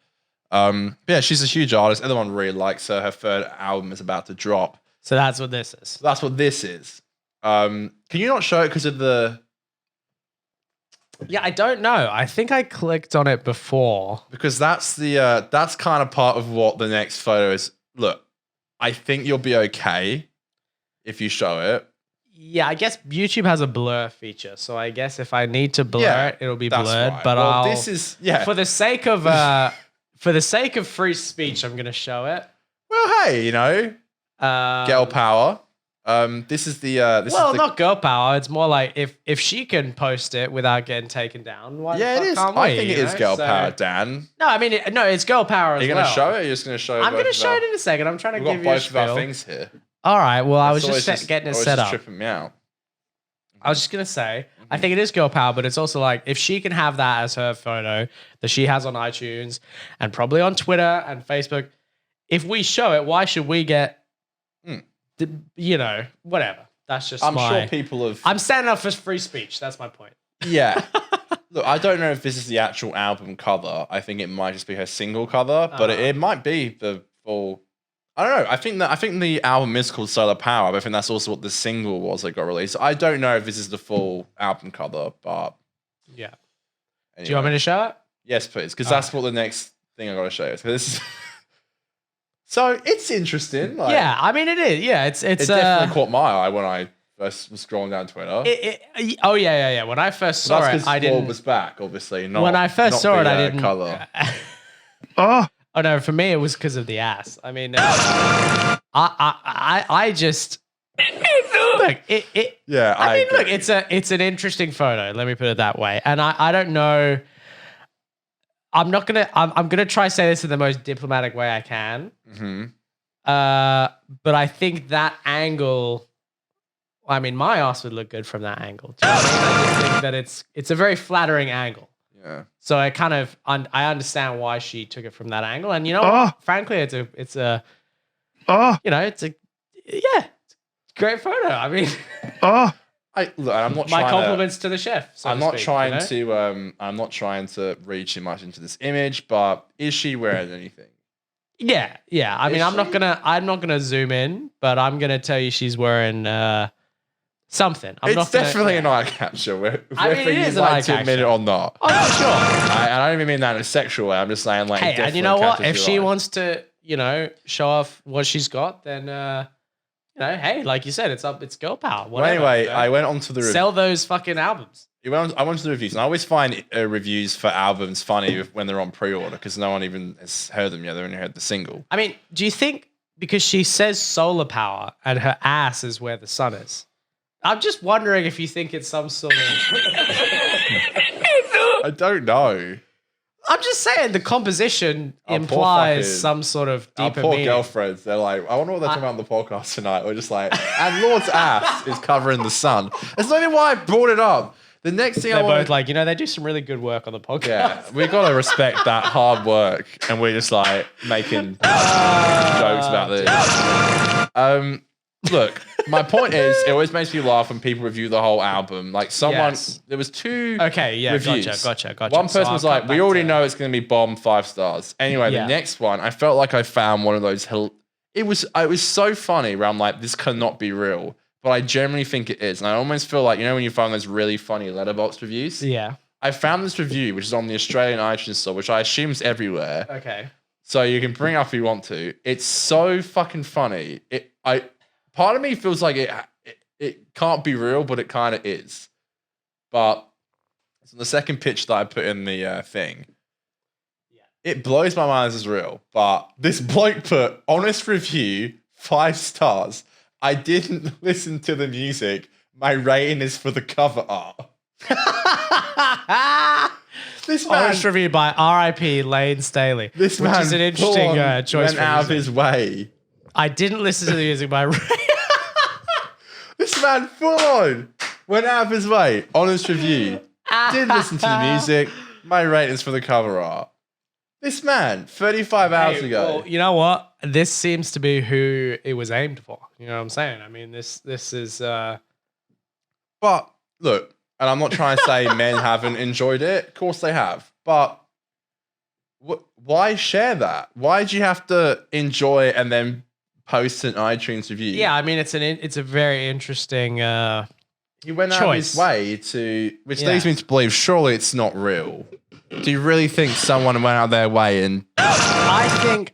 Yeah, she's a huge artist. Everyone really likes her. Her third album is about to drop. So that's what this is. That's what this is. Can you not show it because of the... Yeah, I don't know. I think I clicked on it before. Because that's the that's kind of part of what the next photo is. Look, I think you'll be okay if you show it. Yeah, I guess YouTube has a blur feature, so I guess if I need to blur it, it'll be that's blurred. right. But Well, this is for the sake of free speech, I'm gonna show it. Well, hey, you know, girl power. This is the not girl power. It's more like if she can post it without getting taken down. Why yeah, the it fuck is. can't I we, think it you is know? girl So- power, Dan. No, I mean it's girl power. Are you as going to well. show it? Or are you just going to show? I'm going to show it in a second. I'm trying to We've give got you a both of our spiel. things here. All right. Well, I was It's always just getting it always set just up. tripping me out. I was just gonna say, I think it is girl power, but it's also like if she can have that as her photo that she has on iTunes and probably on Twitter and Facebook. If we show it, why should we get, whatever? That's just I'm sure people have. I'm standing up for free speech. That's my point. Yeah. Look, I don't know if this is the actual album cover. I think it might just be her single cover, but it might be the full. I don't know. I think the album is called Solar Power, but I think that's also what the single was that got released. I don't know if this is the full album cover, but Yeah. anyway. Do you want me to show it? Yes, please, because that's what the next thing I got to show you. So this is. So it's interesting. Like, Yeah, I mean it is. Yeah, it's it definitely caught my eye when I first was scrolling down Twitter. Oh yeah. When I first saw That's it, because I didn't. was back, obviously. Not, When I first not saw the, it, I didn't. Color. Oh no, for me it was because of the ass. I mean, I just look it. Yeah, I mean, agree. look, it's an interesting photo. Let me put it that way. And I don't know. I'm gonna try to say this in the most diplomatic way I can. Mm-hmm. But I think that angle. I mean, my ass would look good from that angle. Do you know what I mean? I just think that it's a very flattering angle. Yeah. So I kind of I understand why she took it from that angle, and you know, what? Frankly, it's a great photo. I mean, I'm not my trying compliments to the chef. So I'm to not speak, trying you know? to I'm not trying to read too much into this image, but is she wearing anything? Yeah. I mean, Is I'm not she? gonna zoom in, but I'm gonna tell you she's wearing something. It's definitely an eye catcher, whether it you is an like eye to admit it catcher. or not. Oh, for sure. I don't even mean that in a sexual way. I'm just saying, like, it Hey, and definitely you know what? catches If your she eye. wants to, show off what she's got, then hey, like you said, it's girl power. Well, Whatever, anyway, you know? I went on to the sell those fucking albums. I went to the reviews, and I always find reviews for albums funny when they're on pre-order because no one even has heard them yet. They only heard the single. I mean, do you think because she says solar power and her ass is where the sun is? I'm just wondering if you think it's some sort of. I don't know. I'm just saying the composition Our poor implies fucking- some sort of Our deeper poor meaning. girlfriends, they're like, I wonder what they're talking about on the podcast tonight. We're just like, and Lord's ass is covering the sun. That's not even why I brought it up. The next thing They're I want both like, they do some really good work on the podcast. yeah, we gotta respect that hard work, and we're just like making jokes about this. Look, my point is, it always makes me laugh when people review the whole album. Like Yes. there was two Okay, yeah, reviews. gotcha. One So person I'll was like, cut "We back already to- know it's going to be bomb 5 stars." Anyway, Yeah. the next one, I felt like I found one of those. It was so funny. Where I'm like, "This cannot be real," but I generally think it is, and I almost feel like when you find those really funny letterbox reviews. Yeah. I found this review, which is on the Australian iTunes store, which I assume is everywhere. Okay. So you can bring it up if you want to. It's so fucking funny. Part of me feels like it can't be real, but it kind of is. But so the second pitch that I put in the thing, it blows my mind this is real. But this bloke put honest review 5 stars. I didn't listen to the music. My rating is for the cover art. This man, Honest review by R.I.P. Lane Staley. this which man is an interesting full-on choice went for out of music. his way. I didn't listen to the music by Ray. This man full on went out of his way. Honest review. Didn't listen to the music. My ratings for the cover art. This man, 35 hours ago. Well, you know what? this seems to be who it was aimed for. You know what I'm saying? I mean, this is But look, and I'm not trying to say men haven't enjoyed it. Of course they have. But why share that? Why do you have to enjoy and then post an iTunes review? yeah. I mean, it's a very interesting. He went out of his choice. way to, which Yeah. leads me to believe surely it's not real. Do you really think someone went out of their way and I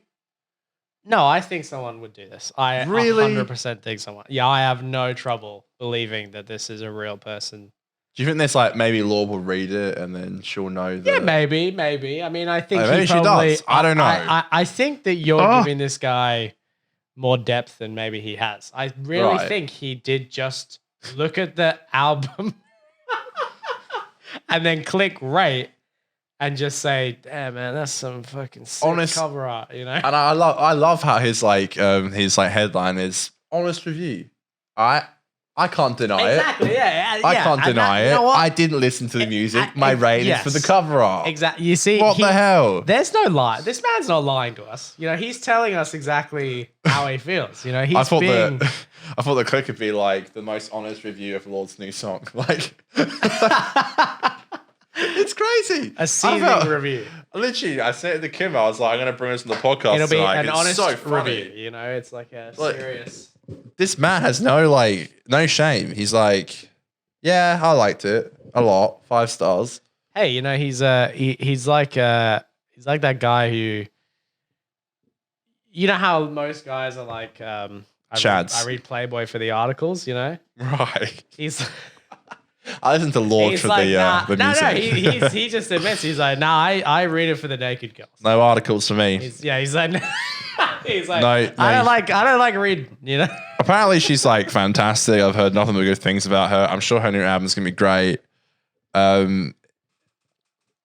think someone would do this. I Really? 100% think someone. Yeah, I have no trouble believing that this is a real person. do you think there's like maybe Laura will read it and then she'll know that? Yeah, maybe. I mean, I think Maybe he she probably. does. I don't know. I think that you're giving this guy more depth than maybe he has. I really Right. think he did just look at the album and then click rate and just say, "Damn, man, that's some fucking sick Honest- cover art," you know? And I love how his headline is honest review. I can't deny it. Exactly. Yeah. I can't And deny you it. know what? I didn't listen to the music. My it- rating yes. is for the cover art. Exactly. You see, What the hell? There's no lie. This man's not lying to us. You know, he's telling us exactly how he feels. You know, he's I thought being. I thought the clip could be like the most honest review of Lord's new song. Like, it's crazy. A seething review. Literally, I said to Kim, I was like, I'm going to bring this on the podcast. It'll be tonight. an It's honest so funny. review. You know, it's like a Like- serious. This man has no shame. He's like, yeah, I liked it a lot. 5 stars. Hey, you know, he's like that guy who. You know how most guys are like. Chads. I read Playboy for the articles. You know, Right. he's. I listened to Lord He's for like, the music. he just admits he's like, I read it for the naked girls. No articles for me. He's like, he's like, No, I don't like reading, you know. Apparently, she's like fantastic. I've heard nothing but good things about her. I'm sure her new album's gonna be great. I'm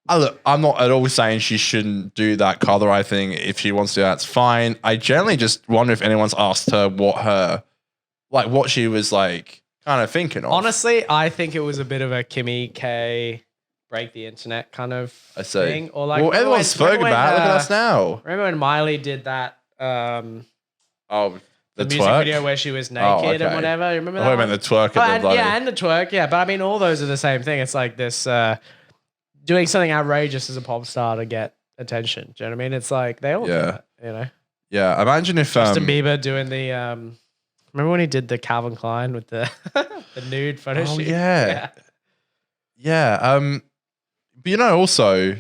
not at all saying she shouldn't do that color. I think if she wants to, that's fine. I generally just wonder if anyone's asked her what she was like kind of thinking of. Honestly, I think it was a bit of a Kimmy K break the internet kind of I say. thing. Or like, Well, remember everyone when- spoke remember about it. when, Look at us now. Remember when Miley did that Oh, the music twerk? video where she was naked okay. and whatever? You remember I that? thought you meant the twerk Oh, at the and, bloody. yeah, and the twerk, yeah. But I mean, all those are the same thing. It's like this doing something outrageous as a pop star to get attention. Do you know what I mean? It's like they all do Yeah. it, you know. Yeah, imagine if Justin Bieber doing the remember when he did the Calvin Klein with the the nude photo Oh, shoot? yeah. Yeah. But you know, also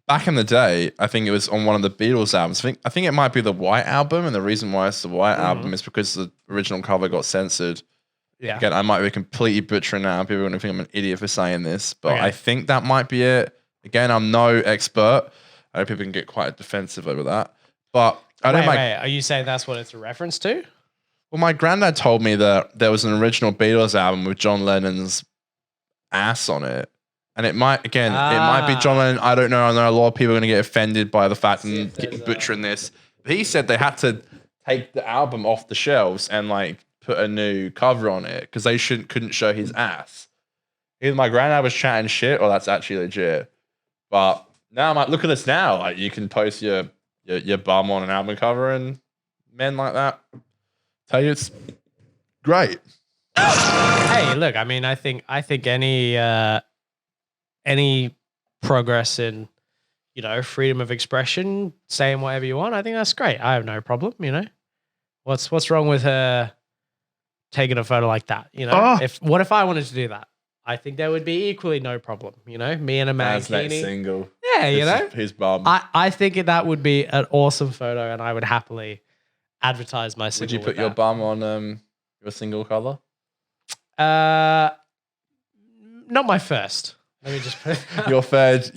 back in the day, I think it was on one of the Beatles albums. I think it might be the White Album, and the reason why it's the White Album is because the original cover got censored. Yeah. Again, I might be completely butchering now. People are going to think I'm an idiot for saying this, but Okay. I think that might be it. Again, I'm no expert. I know people can get quite defensive over that, but I don't. Wait, are you saying that's what it's a reference to? Well, my granddad told me that there was an original Beatles album with John Lennon's ass on it. And it might, again, it might be John Lennon. I don't know. I know a lot of people are going to get offended by the fact and if there's get butchering this. But he said they had to take the album off the shelves and like put a new cover on it because they couldn't show his ass. Either my granddad was chatting shit or that's actually legit. But now I'm like, look at this now. Like you can post your bum on an album cover and men like that tell you it's great. Hey, look, I mean, I think any progress in, you know, freedom of expression, saying whatever you want, I think that's great. I have no problem, you know. What's wrong with her taking a photo like that? You know, what if I wanted to do that? I think there would be equally no problem. You know, me and a Man's next mankini. single. Yeah, you know, His bum. I think that would be an awesome photo, and I would happily advertise my Would single. you put with your that. bum on your single cover? Not my first. Let me just put Your third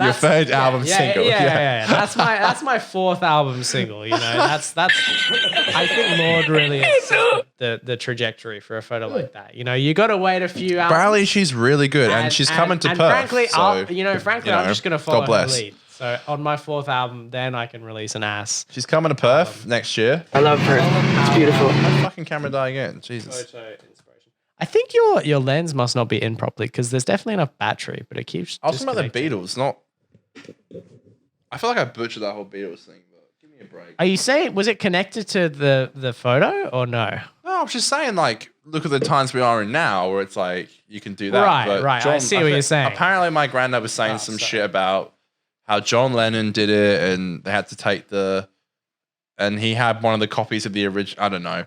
album single. Yeah. That's my fourth album single. You know, that's. I think Lord really is the trajectory for a photo like that. You know, you got to wait a few hours. Apparently, she's really good, and she's coming to Perth. Frankly, so, I'm just gonna follow God her bless. lead. So on my fourth album, then I can release an ass. She's coming to Perth next year. I love her. It's beautiful. My fucking camera die again. Jesus. Photo inspiration. I think your lens must not be in properly because there's definitely enough battery, but it keeps. I was talking about the disconnecting. Beatles, not. I feel like I butchered that whole Beatles thing, but give me a break. Are you saying was it connected to the photo or no? No, I'm just saying, like, look at the times we are in now, where it's like you can do that. Right, But right. I see what you're saying. Apparently, my granddad was saying some shit about how John Lennon did it, and they had to take and he had one of the copies of the original. I don't know.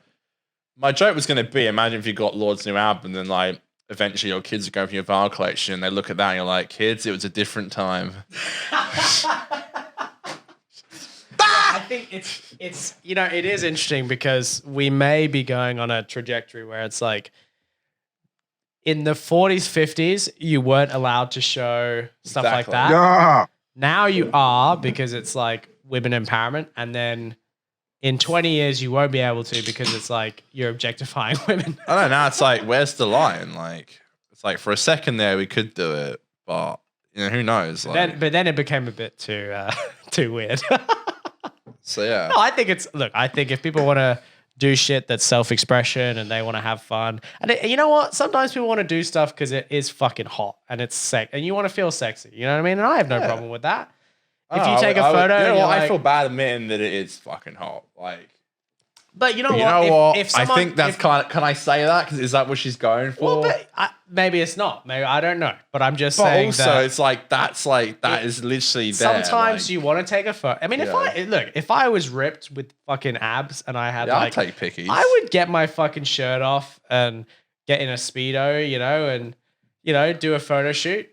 My joke was going to be, imagine if you got Lord's new album, then like eventually your kids are going for your vinyl collection, and they look at that and you're like, kids, it was a different time. I think it's it is interesting because we may be going on a trajectory where it's like in the 40s, 50s, you weren't allowed to show stuff like that. Yeah. Now you are because it's like women empowerment, and then in 20 years you won't be able to because it's like you're objectifying women. I don't know. It's like, where's the line? Like, it's like for a second there we could do it, but who knows? Like, But then it became a bit too too weird. so yeah. No, I think I think if people want to do shit that's self-expression and they want to have fun, and you know what? Sometimes people want to do stuff because it is fucking hot and it's sick, and you want to feel sexy. You know what I mean? And I have no problem with that. If you take a photo, I like, feel bad admitting that it is fucking hot. Like, but you know what? If someone, I think that's kind of. Can I say that? Because is that what she's going for? Well, but maybe it's not. Maybe I don't know. But I'm just But saying. also, that it's like that is literally there. sometimes like, you want to take a photo. I mean, if I was ripped with fucking abs and I had I'll take pickies. I would get my fucking shirt off and get in a Speedo, and do a photo shoot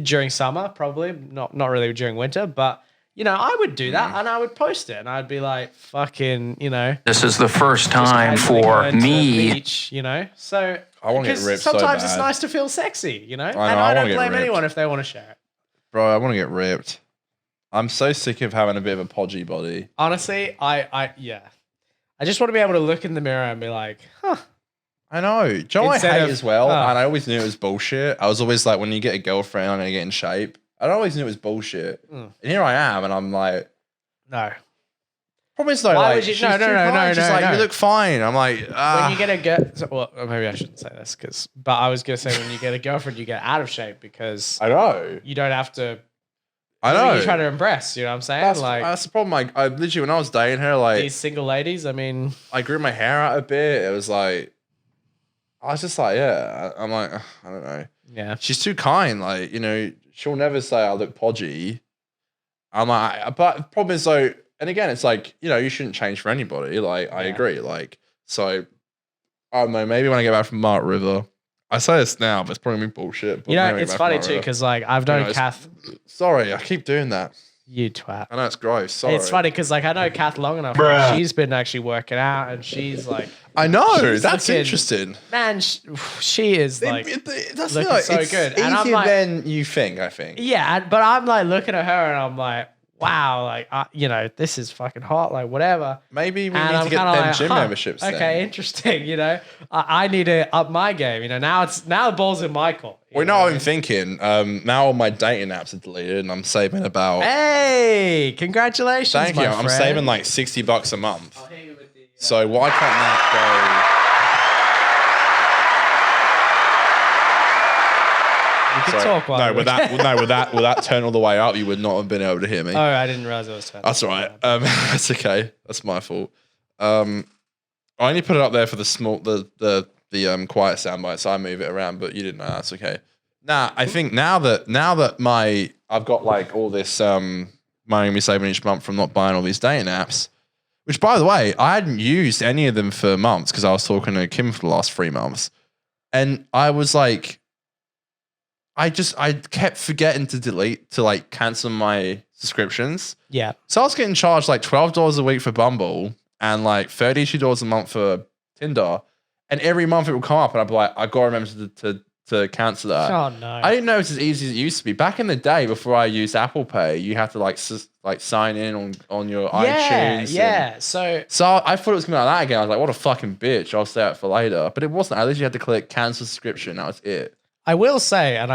during summer, probably not really during winter, but I would do that and I would post it and I'd be like, fucking, This is the first just time casually for going to the me. beach, So I want to get because ripped so sometimes it's bad. nice to feel sexy, and I I wanna don't get blame ripped. anyone if they want to share it. Bro, I want to get ripped. I'm so sick of having a bit of a podgy body. Honestly, I just want to be able to look in the mirror and be like, huh. I know. Do you know what I Instead hate of- as well? oh. And I always knew it was bullshit. I was always like, when you get a girlfriend, I'm going to get in shape. I always knew it was bullshit. And here I am, and I'm like, No. probably though, Why like, would you- she's no, too no, no, fine. no, She's no, like, no. you look fine. I'm like, When you get a girl, well, maybe I shouldn't say this but I was gonna say when you get a girlfriend, you get out of shape because I know. you don't have to. I know. You try to impress. You know what I'm saying? That's the problem. Like, I literally, when I was dating her, like, these single ladies. I mean, I grew my hair out a bit. It was like, I was just like, yeah. I'm like, I don't know. yeah. She's too kind. Like, she'll never say I look podgy. I'm like, but the problem is though, and again, it's like, you shouldn't change for anybody. Like, I agree. Like, so I don't know. Maybe when I get back from Mark River, I say this now, but it's probably gonna be bullshit. But maybe when I It's get back from funny Mark too River- because I've known it's- Kath. Sorry, I keep doing that. You twat. I know it's gross. Sorry. It's funny because I know Kath long enough. She's been actually working out, and she's like, I know. She's That's looking- interesting. man, she is like. That's looking like, so it's good. easier And I'm like- than you think. I think. Yeah, but I'm like looking at her and I'm like, wow, like this is fucking hot, like whatever. Maybe we And need I'm to get kinda them like, gym huh, memberships. Okay, then. interesting. I need to up my game. Now the ball's in my court. Well, no, I'm thinking. Now all my dating apps are deleted, and I'm saving about. Hey, congratulations! Thank you. my I'm friend. saving like $60 a month. So why can't that You go? can talk while no, you're with that turn all the way up, you would not have been able to hear me. Oh, I didn't realize it was turning. That's all right. That's okay. That's my fault. I only put it up there for the quiet soundbite, so I move it around. But you didn't know. That's okay. Nah, I think now that I've got like all this money I'm saving each month from not buying all these dating apps. Which, by the way, I hadn't used any of them for months because I was talking to Kim for the last 3 months, and I was like, I kept forgetting to cancel my subscriptions. Yeah. So I was getting charged like $12 a week for Bumble and like $32 a month for Tinder. And every month it would come up and I'd be like, I gotta remember to cancel that. Oh no. I didn't know it was as easy as it used to be. Back in the day before I used Apple Pay, you had to sign in on your iTunes. Yeah. So I thought it was gonna be like that again. I was like, what a fucking bitch. I'll stay out for later. But it wasn't. I literally had to click cancel subscription. That was it. I will say, and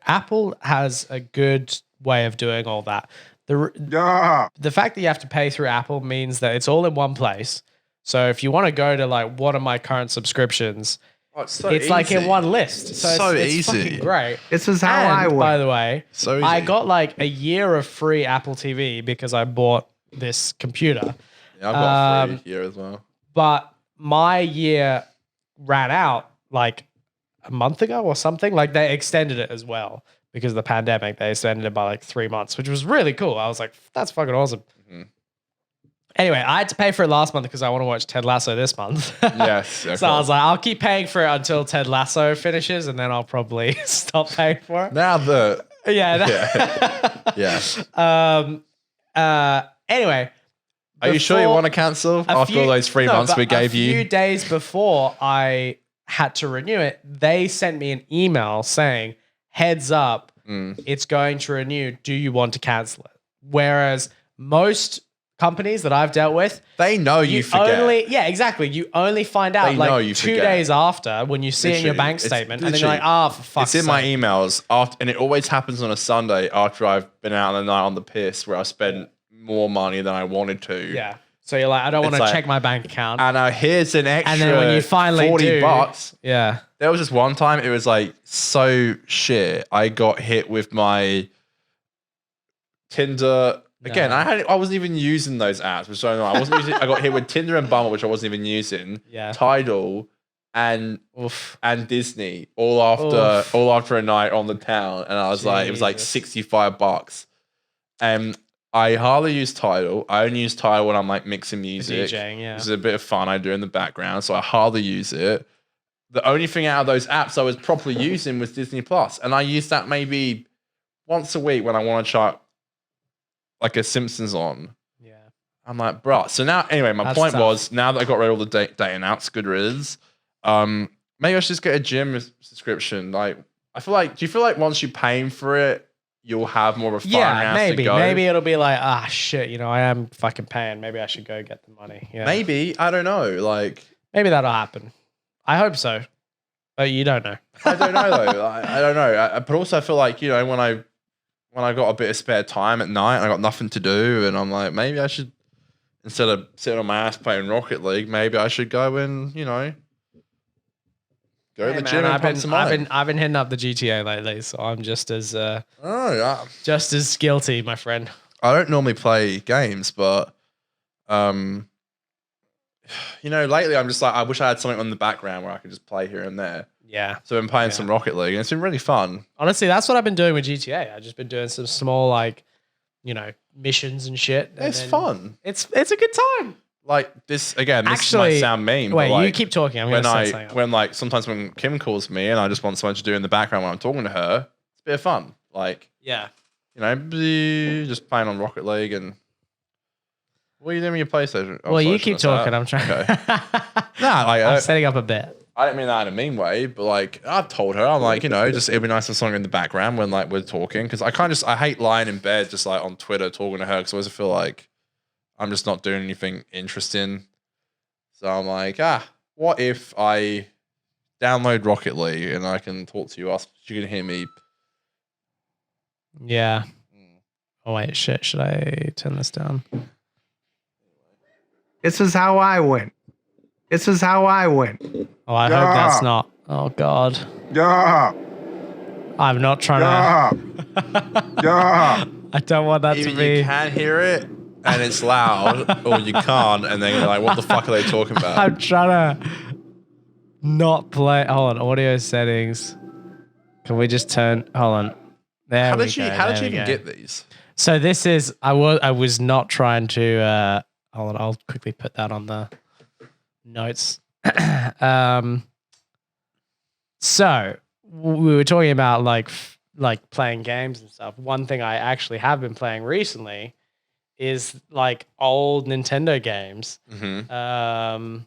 Apple has a good way of doing all that. The fact that you have to pay through Apple means that it's all in one place. So if you want to go to like one of my current subscriptions, it's like in one list. So it's easy. fucking great. This is how And, I work. by the way, So I easy. got like a year of free Apple TV because I bought this computer. Yeah, I've got free here as well. But my year ran out like a month ago or something. Like they extended it as well because of the pandemic. They extended it by like 3 months, which was really cool. I was like, that's fucking awesome. Mm-hmm. Anyway, I had to pay for it last month because I want to watch Ted Lasso this month. Yes. Yeah, So I was like, I'll keep paying for it until Ted Lasso finishes, and then I'll probably stop paying for it. now the Yeah. Anyway. Are you sure you want to cancel after all those 3 months we gave you? A few days before I had to renew it, they sent me an email saying, heads up, it's going to renew. Do you want to cancel it? Whereas most companies that I've dealt with, They know you forget. exactly. You only find out They know like you 2 forget. days after when you see it in your Literally, bank it's statement, and then you're like, literally- for fuck's It's in my sake. emails after, and it always happens on a Sunday after I've been out on the night on the piss where I spent more money than I wanted to. Yeah. So you're like, I don't want It's to like- check my bank account. And here's an extra And then when you finally do, $40. yeah. There was just one time it was like so shit. I got hit with my Tinder again. No. I wasn't even using those apps, which I don't know. I wasn't using. I got hit with Tinder and Bumble, which I wasn't even using. Yeah. Tidal and Disney all after a night on the town, and I was like, it was like Jesus. $65. And I hardly use Tidal. I only use Tidal when I'm like mixing music. DJing, yeah. This is a bit of fun I do in the background, so I hardly use it. The only thing out of those apps I was properly using was Disney Plus, and I use that maybe once a week when I want to try like a Simpsons on. Yeah. I'm like, bruh. So now, anyway, my That's point tough. was now that I got rid of all the dating outs, good riddance. Maybe I should just get a gym subscription. Like, I feel like, do you feel like once you're paying for it, you'll have more of a fun Yeah, house maybe. to go? Maybe it'll be like, shit, I am fucking paying. Maybe I should go get the money. Yeah. Maybe, I don't know. Like, Maybe that'll happen. I hope so. But you don't know. I don't know though. I don't know. But also, I feel like when I got a bit of spare time at night and I got nothing to do, and I'm like, maybe I should, instead of sitting on my ass playing Rocket League, maybe I should go and go to the gym and pump some iron. I've been hitting up the GTA lately, so I'm just as Oh yeah. just as guilty, my friend. I don't normally play games, but lately I'm just like, I wish I had something on the background where I could just play here and there. Yeah. So I've been playing some Rocket League, and it's been really fun. Honestly, that's what I've been doing with GTA. I've just been doing some small missions and shit. And It's then fun. It's a good time. Like this again. This Actually, might sound mean, wait, but like, you keep talking. I'm when gonna say something. Sometimes when Kim calls me and I just want something to do in the background when I'm talking to her, it's a bit of fun. Like, Yeah. just playing on Rocket League. And what are you doing with your PlayStation? Oh, Well, sorry, you keep shouldn't talking. have I'm said trying. that. Nah, like I'm setting up a bit. I don't mean that in a mean way, but like I've told her, I'm like, just it'd be nice to have something in the background when like we're talking, because I hate lying in bed just like on Twitter talking to her, because I always feel like I'm just not doing anything interesting. So I'm like, what if I download Rocket League and I can talk to you? You can hear me. Yeah. Oh wait, shit. Should I turn this down? This is how I win. This is how I win. Oh, I hope that's not. Oh god. Yeah. I'm not trying to. Yeah. I don't want that Either to be. you can hear it and it's loud, or you can't, and then you're like, what the fuck are they talking about? I'm trying to not play. Hold on, audio settings. Can we just turn? Hold on. There How we did you go, how did there you we even go. get these? So this is. I was not trying to. Hold on. I'll quickly put that on the notes. So we were talking about like playing games and stuff. One thing I actually have been playing recently is like old Nintendo games. Mm-hmm.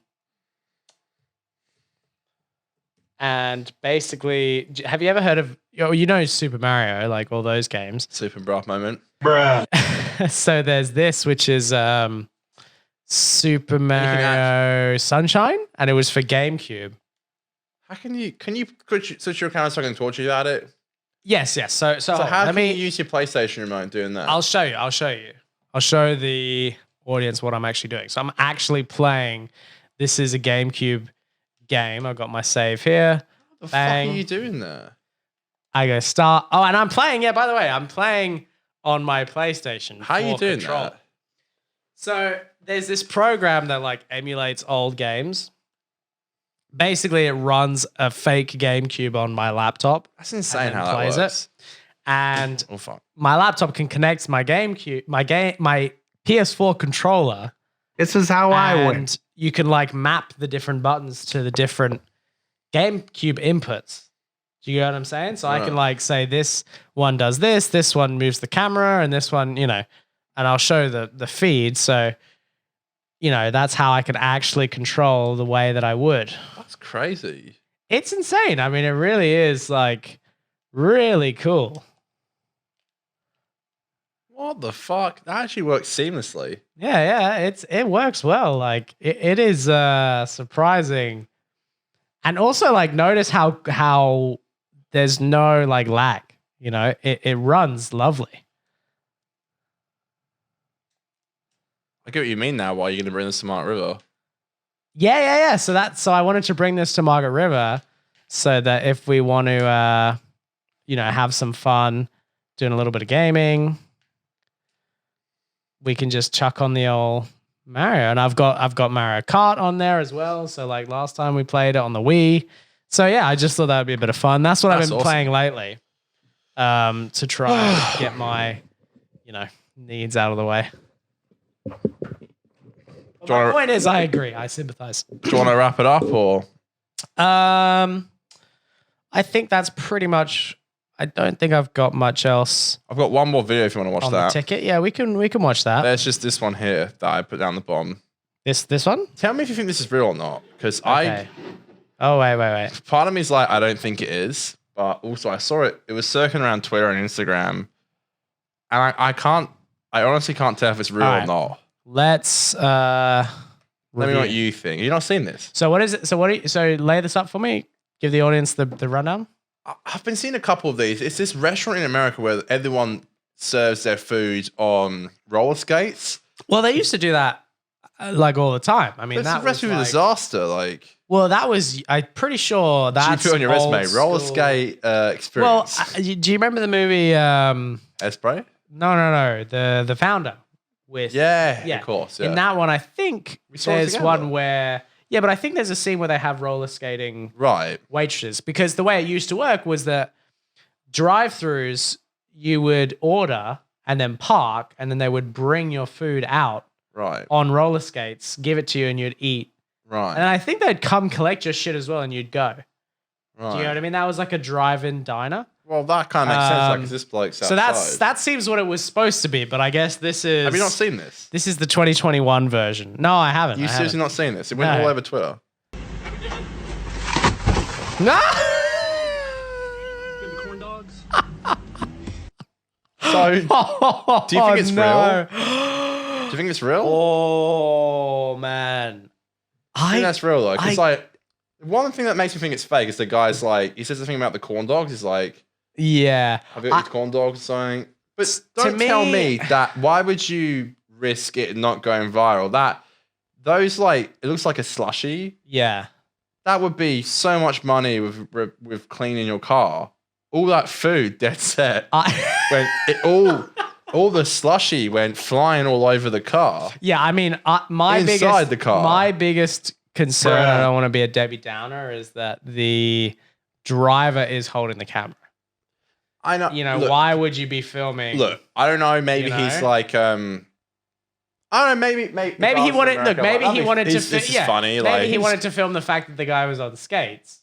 And basically, have you ever heard of Super Mario, like all those games? Super rough moment. So there's this, which is Super Mario Sunshine, and it was for GameCube. How can you switch your account so I can talk to you about it? Yes. So How let can me you use your PlayStation remote doing that? I'll show you. I'll show the audience what I'm actually doing. So I'm actually playing. This is a GameCube game. I've got my save here. What the Bang. fuck are you doing there? I go start. Oh, and I'm playing. Yeah, by the way, I'm playing on my PlayStation. How are you 4 doing control. that? So there's this program that like emulates old games. Basically, it runs a fake GameCube on my laptop. That's insane and how then that plays works. And Oh fuck. my laptop can connect my GameCube, my PS4 controller. This is how I win. And you can like map the different buttons to the different GameCube inputs. Do you get what I'm saying? So I can like say this one does this one moves the camera, and this one, and I'll show the feed. So, that's how I can actually control the way that I would. That's crazy. It's insane. I mean, it really is like really cool. What the fuck? That actually works seamlessly. Yeah, it works well. Like it is surprising. And also like notice how there's no like lag, it runs lovely. I get what you mean now. Why are you going to bring this to Mark River? Yeah. So I wanted to bring this to Margaret River so that if we want to, have some fun doing a little bit of gaming, we can just chuck on the old Mario. And I've got Mario Kart on there as well. So like last time we played it on the Wii. So yeah, I just thought that would be a bit of fun. That's what I've been playing lately, to try and get my, needs out of the way. My point is, I agree. I sympathize. Do you want to wrap it up or? I think that's pretty much. I don't think I've got much else. I've got one more video if you want to watch on that. the ticket. Yeah, we can watch that. There's just this one here that I put down the bottom. This one? Tell me if you think this is real or not, because Okay. Oh wait. part of me is like, I don't think it is, but also I saw it. It was circling around Twitter and Instagram, and I honestly can't tell if it's real or not. Let's Let me review. know what you think. You've not seen this? So what is it? So lay this up for me. Give the audience the rundown. I've been seeing a couple of these. It's this restaurant in America where everyone serves their food on roller skates. Well, they used to do that like all the time. I mean, It's that a recipe was of like, disaster. Like, well, that was. I'm pretty sure that's you put on your old resume, roller school. skate Well, experience. do you remember the movie? Esprit? No. The Founder with Yeah, Yeah. of course. Yeah. In that one, I think saw it there's together. one where but I think there's a scene where they have roller skating right. waitresses, because the way it used to work was that drive-throughs, you would order and then park, and then they would bring your food out Right. on roller skates, give it to you, and you'd eat. Right. And I think they'd come collect your shit as well, and you'd go. Right. Do you know what I mean? That was like a drive-in diner. Well, that kind of makes sense. Like, 'cause this bloke's So outside. that seems what it was supposed to be, but I guess this is. Have you not seen this? This is the 2021 version. No, I haven't. You I seriously haven't. not seen this? It went No. all over Twitter. No! So, do you think it's real? Do you think it's real? Oh man, I think that's real though. Because I- like, one thing that makes me think it's fake is the guy's like, he says the thing about the corn dogs. He's like, yeah. have you eaten corn dogs or something? But To don't tell me- me that. Why would you risk it not going viral? Those like, it looks like a slushy. Yeah. That would be so much money with cleaning your car. All that food, dead set. When it all the slushy went flying all over the car. Yeah, I mean, my Inside biggest the car. my biggest concern, Bruh. I don't want to be a Debbie Downer, is that the driver is holding the camera. I know. Look, Why would you be filming? Look, I don't know. Maybe You he's know? like, I don't know. Maybe Maybe he wanted. Look, maybe he wanted to. This is funny. Maybe Like, he wanted to film the fact that the guy was on skates.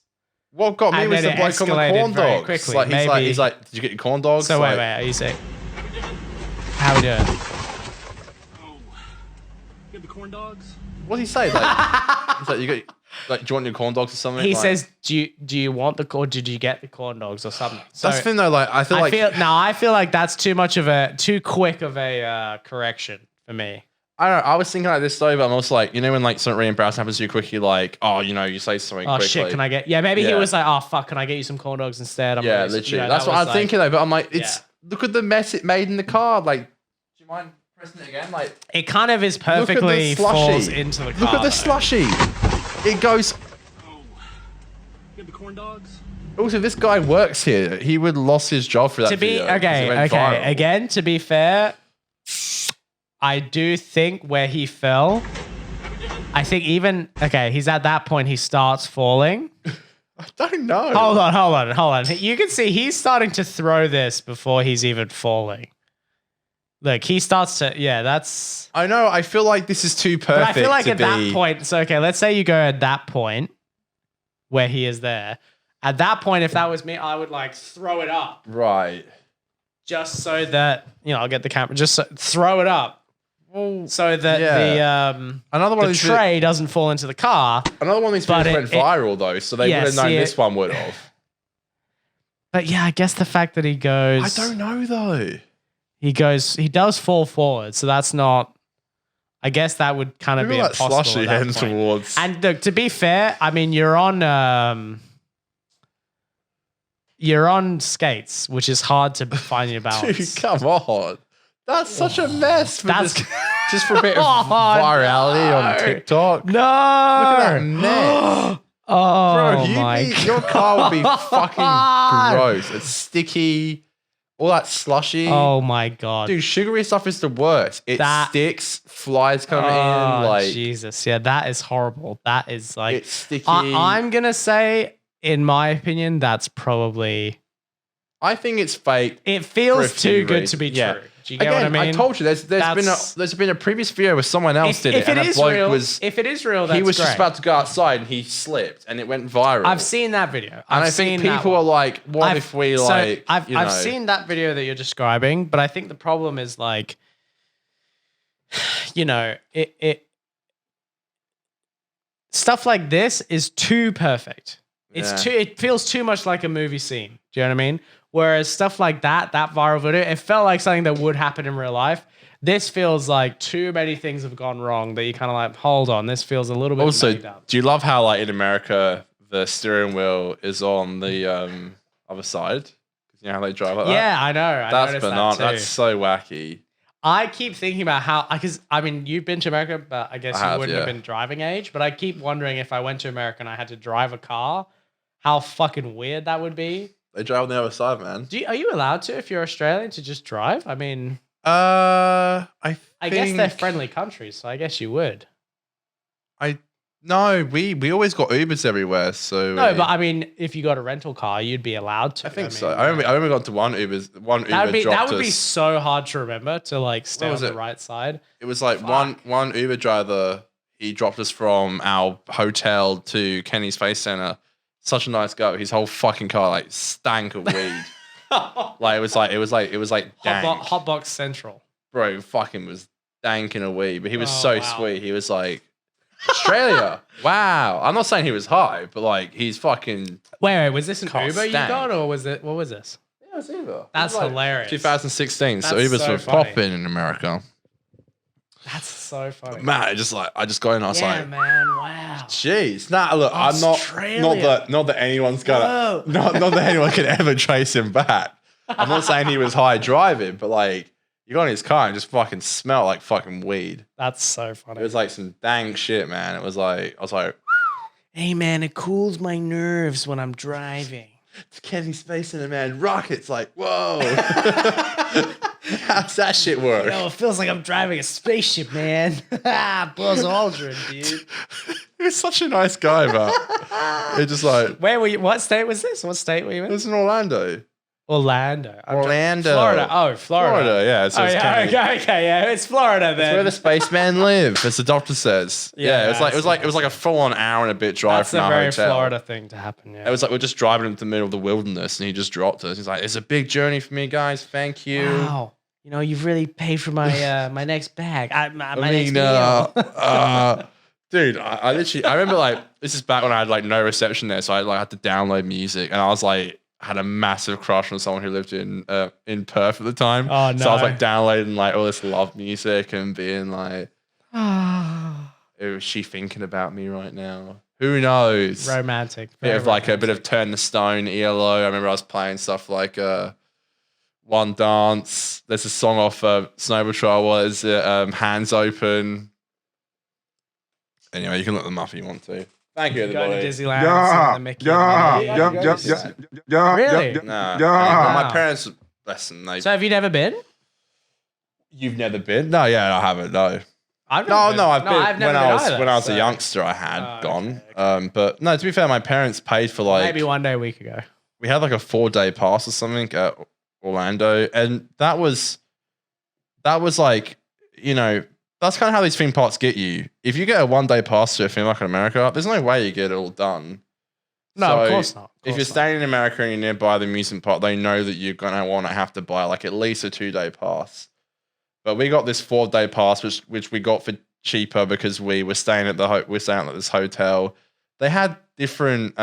What got me and was then the it bloke on the escalated corn very dogs. quickly. Like, Maybe- he's like, did you get your corn dogs? So Like, wait, are you saying? How we doing? Get the corn dogs. What did he say? Like, he's like, you got like, do you want your corn dogs or something? He Like, says, "Do you want the corn? Did you get the corn dogs or something?" So that's the thing though. Like, I feel I feel like that's too quick of a correction for me. I don't know. I was thinking like this though, but I'm also like, when like something really embarrassing happens to you quickly, like, oh, you say something Oh quickly. shit! Can I get? Yeah, maybe he Yeah. was like, "Oh fuck, can I get you some corn dogs instead?" Yeah, really- literally. that That's what was I'm like- thinking though. But I'm like, Yeah. look at the mess it made in the car. Like, do you mind pressing it again? Like, It kind of is perfectly look at the falls slushy. into the car. Look at the though. slushy. It goes. Get the corn dogs. Also, this guy works here. He would lost his job for that. To be video 'cause it okay, went viral. again. To be fair, I do think where he fell, I think he's at that point, he starts falling. I don't know. Hold on. You can see he's starting to throw this before he's even falling. Look, he starts to, that's. I know. I feel like this is too perfect. But I feel like at that point, so okay, let's say you go at that point where he is there. At that point, if that was me, I would like throw it up. Right. Just so that, I'll get the camera, throw it up. So that another one the tray doesn't fall into the car. Another one of these videos went viral though, so they would have known this one would have. But yeah, I guess the fact that he goes, I don't know though. He does fall forward, so that's not. I guess that would kind of be impossible. Slushy heading towards. And look, to be fair, I mean you're on skates, which is hard to find your balance. Dude, come on. That's such a mess. Just for a bit of virality on TikTok. No. Look at that mess. Oh, Bro, your car would be fucking gross. It's sticky. All that slushy. Oh my God. Dude, sugary stuff is the worst. It sticks, flies come in. Like Jesus. Yeah, that is horrible. That is like. It's sticky. I'm going to say, in my opinion, that's probably. I think it's fake. It feels too good to be true. Do you get what I mean? I told you there's been a previous video where someone else did it, and a bloke if it is real, that's he was great. just about to go outside and he slipped and it went viral. I've seen that video, and I think people are like, "What if we like?" I've seen that video that you're describing, but I think the problem is like, it stuff like this is too perfect. It feels too much like a movie scene. Do you know what I mean? Whereas stuff like that viral video, it felt like something that would happen in real life. This feels like too many things have gone wrong that you kind of like, hold on, this feels a little bit also, made up. Do you love how like in America, the steering wheel is on the other side? You know how they drive like that? Yeah, I know. That's banana. That That's so wacky. I keep thinking about how, because I mean, you've been to America, but I guess you wouldn't have been driving age. But I keep wondering if I went to America and I had to drive a car, how fucking weird that would be. They drive on the other side, man. Are you allowed to, if you're Australian, to just drive? I mean, I guess they're friendly countries, so I guess you would. No, we always got Ubers everywhere. So no, but I mean, if you got a rental car, you'd be allowed to. I think so. I only got to one Uber. That would be so hard to remember to like stay on the right side. It was like one Uber driver. He dropped us from our hotel to Kenny Space Center. Such a nice guy. His whole fucking car like stank of weed. Like it was like dank. Hotbox Central. Bro, fucking was dank in a weed. But he was sweet. He was like, Australia. Wow. I'm not saying he was high, but like he's fucking. Wait, was this an Uber you got, or was it? What was this? Yeah, it was Uber. That's hilarious. 2016. So Ubers were popping in America. That's so funny. Man, I just got in. I was like, man, wow. Jeez, look, Australia. I'm not that anyone's gonna, not that anyone can ever trace him back. I'm not saying he was high driving, but like, you got in his car and just fucking smelled like fucking weed. That's so funny. It was like some dang shit, man. It was like, I was like, hey man, it cools my nerves when I'm driving. It's Kenny Space Center, man. Rockets, like, whoa. How's that shit work? It feels like I'm driving a spaceship, man. Buzz Aldrin, dude. He was such a nice guy, but it just like. Where were you? What state was this? What state were you in? It was in Orlando. Florida. Oh, Florida, yeah. So okay, yeah. It's Florida then. It's where the spacemen live, as the doctor says. Yeah, it was like a full-on hour and a bit drive from our hotel. That's a very Florida thing to happen, yeah. It was like we're just driving into the middle of the wilderness and he just dropped us. He's like, it's a big journey for me, guys. Thank you. Wow. You've really paid for my my next bag. My next meal. Dude, I remember like, this is back when I had like no reception there, so I like had to download music and I was like, had a massive crush on someone who lived in Perth at the time. Oh no! So I was like downloading like all this love music and being like, is she thinking about me right now? Who knows? Romantic. A bit of Turn the Stone, ELO. I remember I was playing stuff like One Dance. There's a song off Snow Patrol. Hands Open. Anyway, you can look them up if you want to. Thank you, everybody. Go to Disneyland. Really? No. My parents, bless them. So have you never been? You've never been? No, yeah, I haven't. No. I've No, never no, I've been I've never when I been was either, when I was so- a youngster. I had Oh, gone, okay. but no. To be fair, my parents paid for like Maybe one day a week ago. we had like a 4-day pass or something at Orlando, and that was like that's kind of how these theme parks get you. If you get a 1-day pass to a theme park in America, there's no way you get it all done. No, of So, course not. If you're staying in America and you're nearby the amusement park, they know that you're gonna want to have to buy like at least a 2-day pass. But we got this 4-day pass, which we got for cheaper because we were staying at this hotel. They had different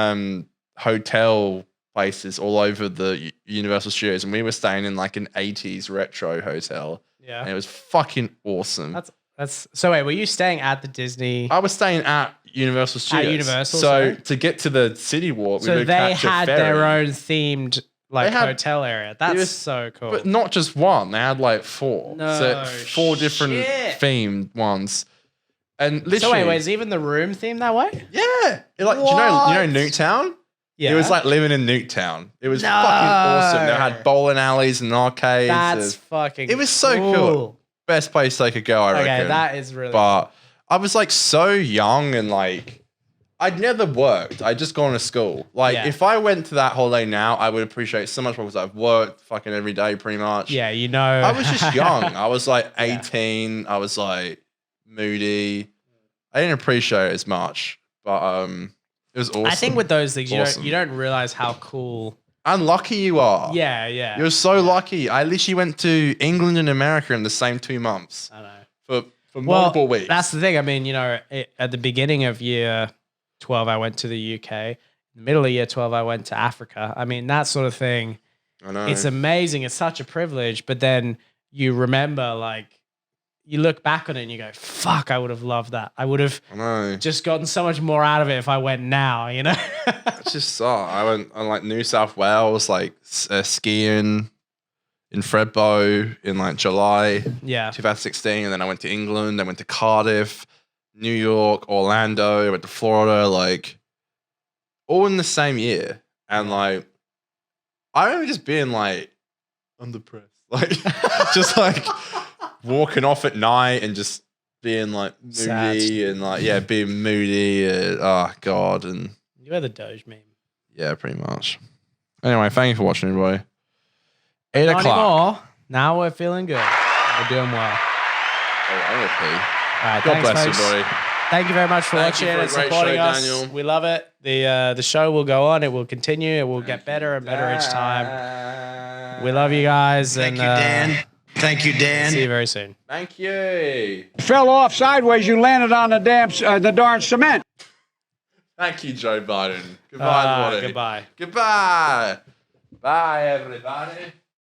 hotel places all over the Universal Studios, and we were staying in like an 80s retro hotel. Yeah. And it was fucking awesome. That's so. Wait, were you staying at the Disney? I was staying at Universal Studios. Universal, So sorry? to get to the City Walk, we So would they catch a had ferry. their own themed They had- hotel area. That's was- so cool. But not just one. They had like 4. No So 4 different shit. themed ones. And So literally, wait, is even the room themed that way? yeah. Like, do you know Newtown? Yeah. It was like living in Newtown. It was No. fucking awesome. They had bowling alleys and arcades. That's fucking. It was so cool. Best place they could go, I reckon. Okay, that is really. But I was like so young and like I'd never worked. I'd just gone to school. Like Yeah. if I went to that holiday now, I would appreciate it so much more because I've worked fucking every day pretty much. Yeah, I was just young. I was like 18. I was like moody. I didn't appreciate it as much, but it was awesome. I think with those things, Awesome. you don't realize how cool. Unlucky you are. Yeah, yeah. You're so lucky. I literally went to England and America in the same 2 months I know. for multiple weeks. That's the thing. I mean, at the beginning of year 12, I went to the UK. In the middle of year 12, I went to Africa. I mean, that sort of thing. I know. It's amazing. It's such a privilege. But then you remember, like, you look back on it and you go, fuck, I would have loved that. I would have I know. just gotten so much more out of it if I went now, It's just so. I went on like New South Wales, like skiing in Fredbo in like July Yeah. 2016, and then I went to England. I went to Cardiff, New York, Orlando. I went to Florida, like all in the same year. And like, I remember just being like, I'm depressed, like just like walking off at night and just being like moody Sad. and like being moody. And, oh god, and. You're the Doge meme. Yeah, pretty much. Anyway, thank you for watching, everybody. 8 Not o'clock. anymore. Now we're feeling good. We're doing well. Oh, I'm gonna pee. All right, God thanks, bless folks. you, buddy. Thank you very much for Thank you watching for a and great supporting show, us. Daniel. We love it. The show will go on. It will continue. It will get better and better each time. We love you guys. Thank and, you, Dan. Thank you, Dan. See you very soon. Thank you. Fell off sideways, you landed on the darn cement. Thank you, Joe Biden. Goodbye, everybody. Goodbye. Goodbye. Bye, everybody.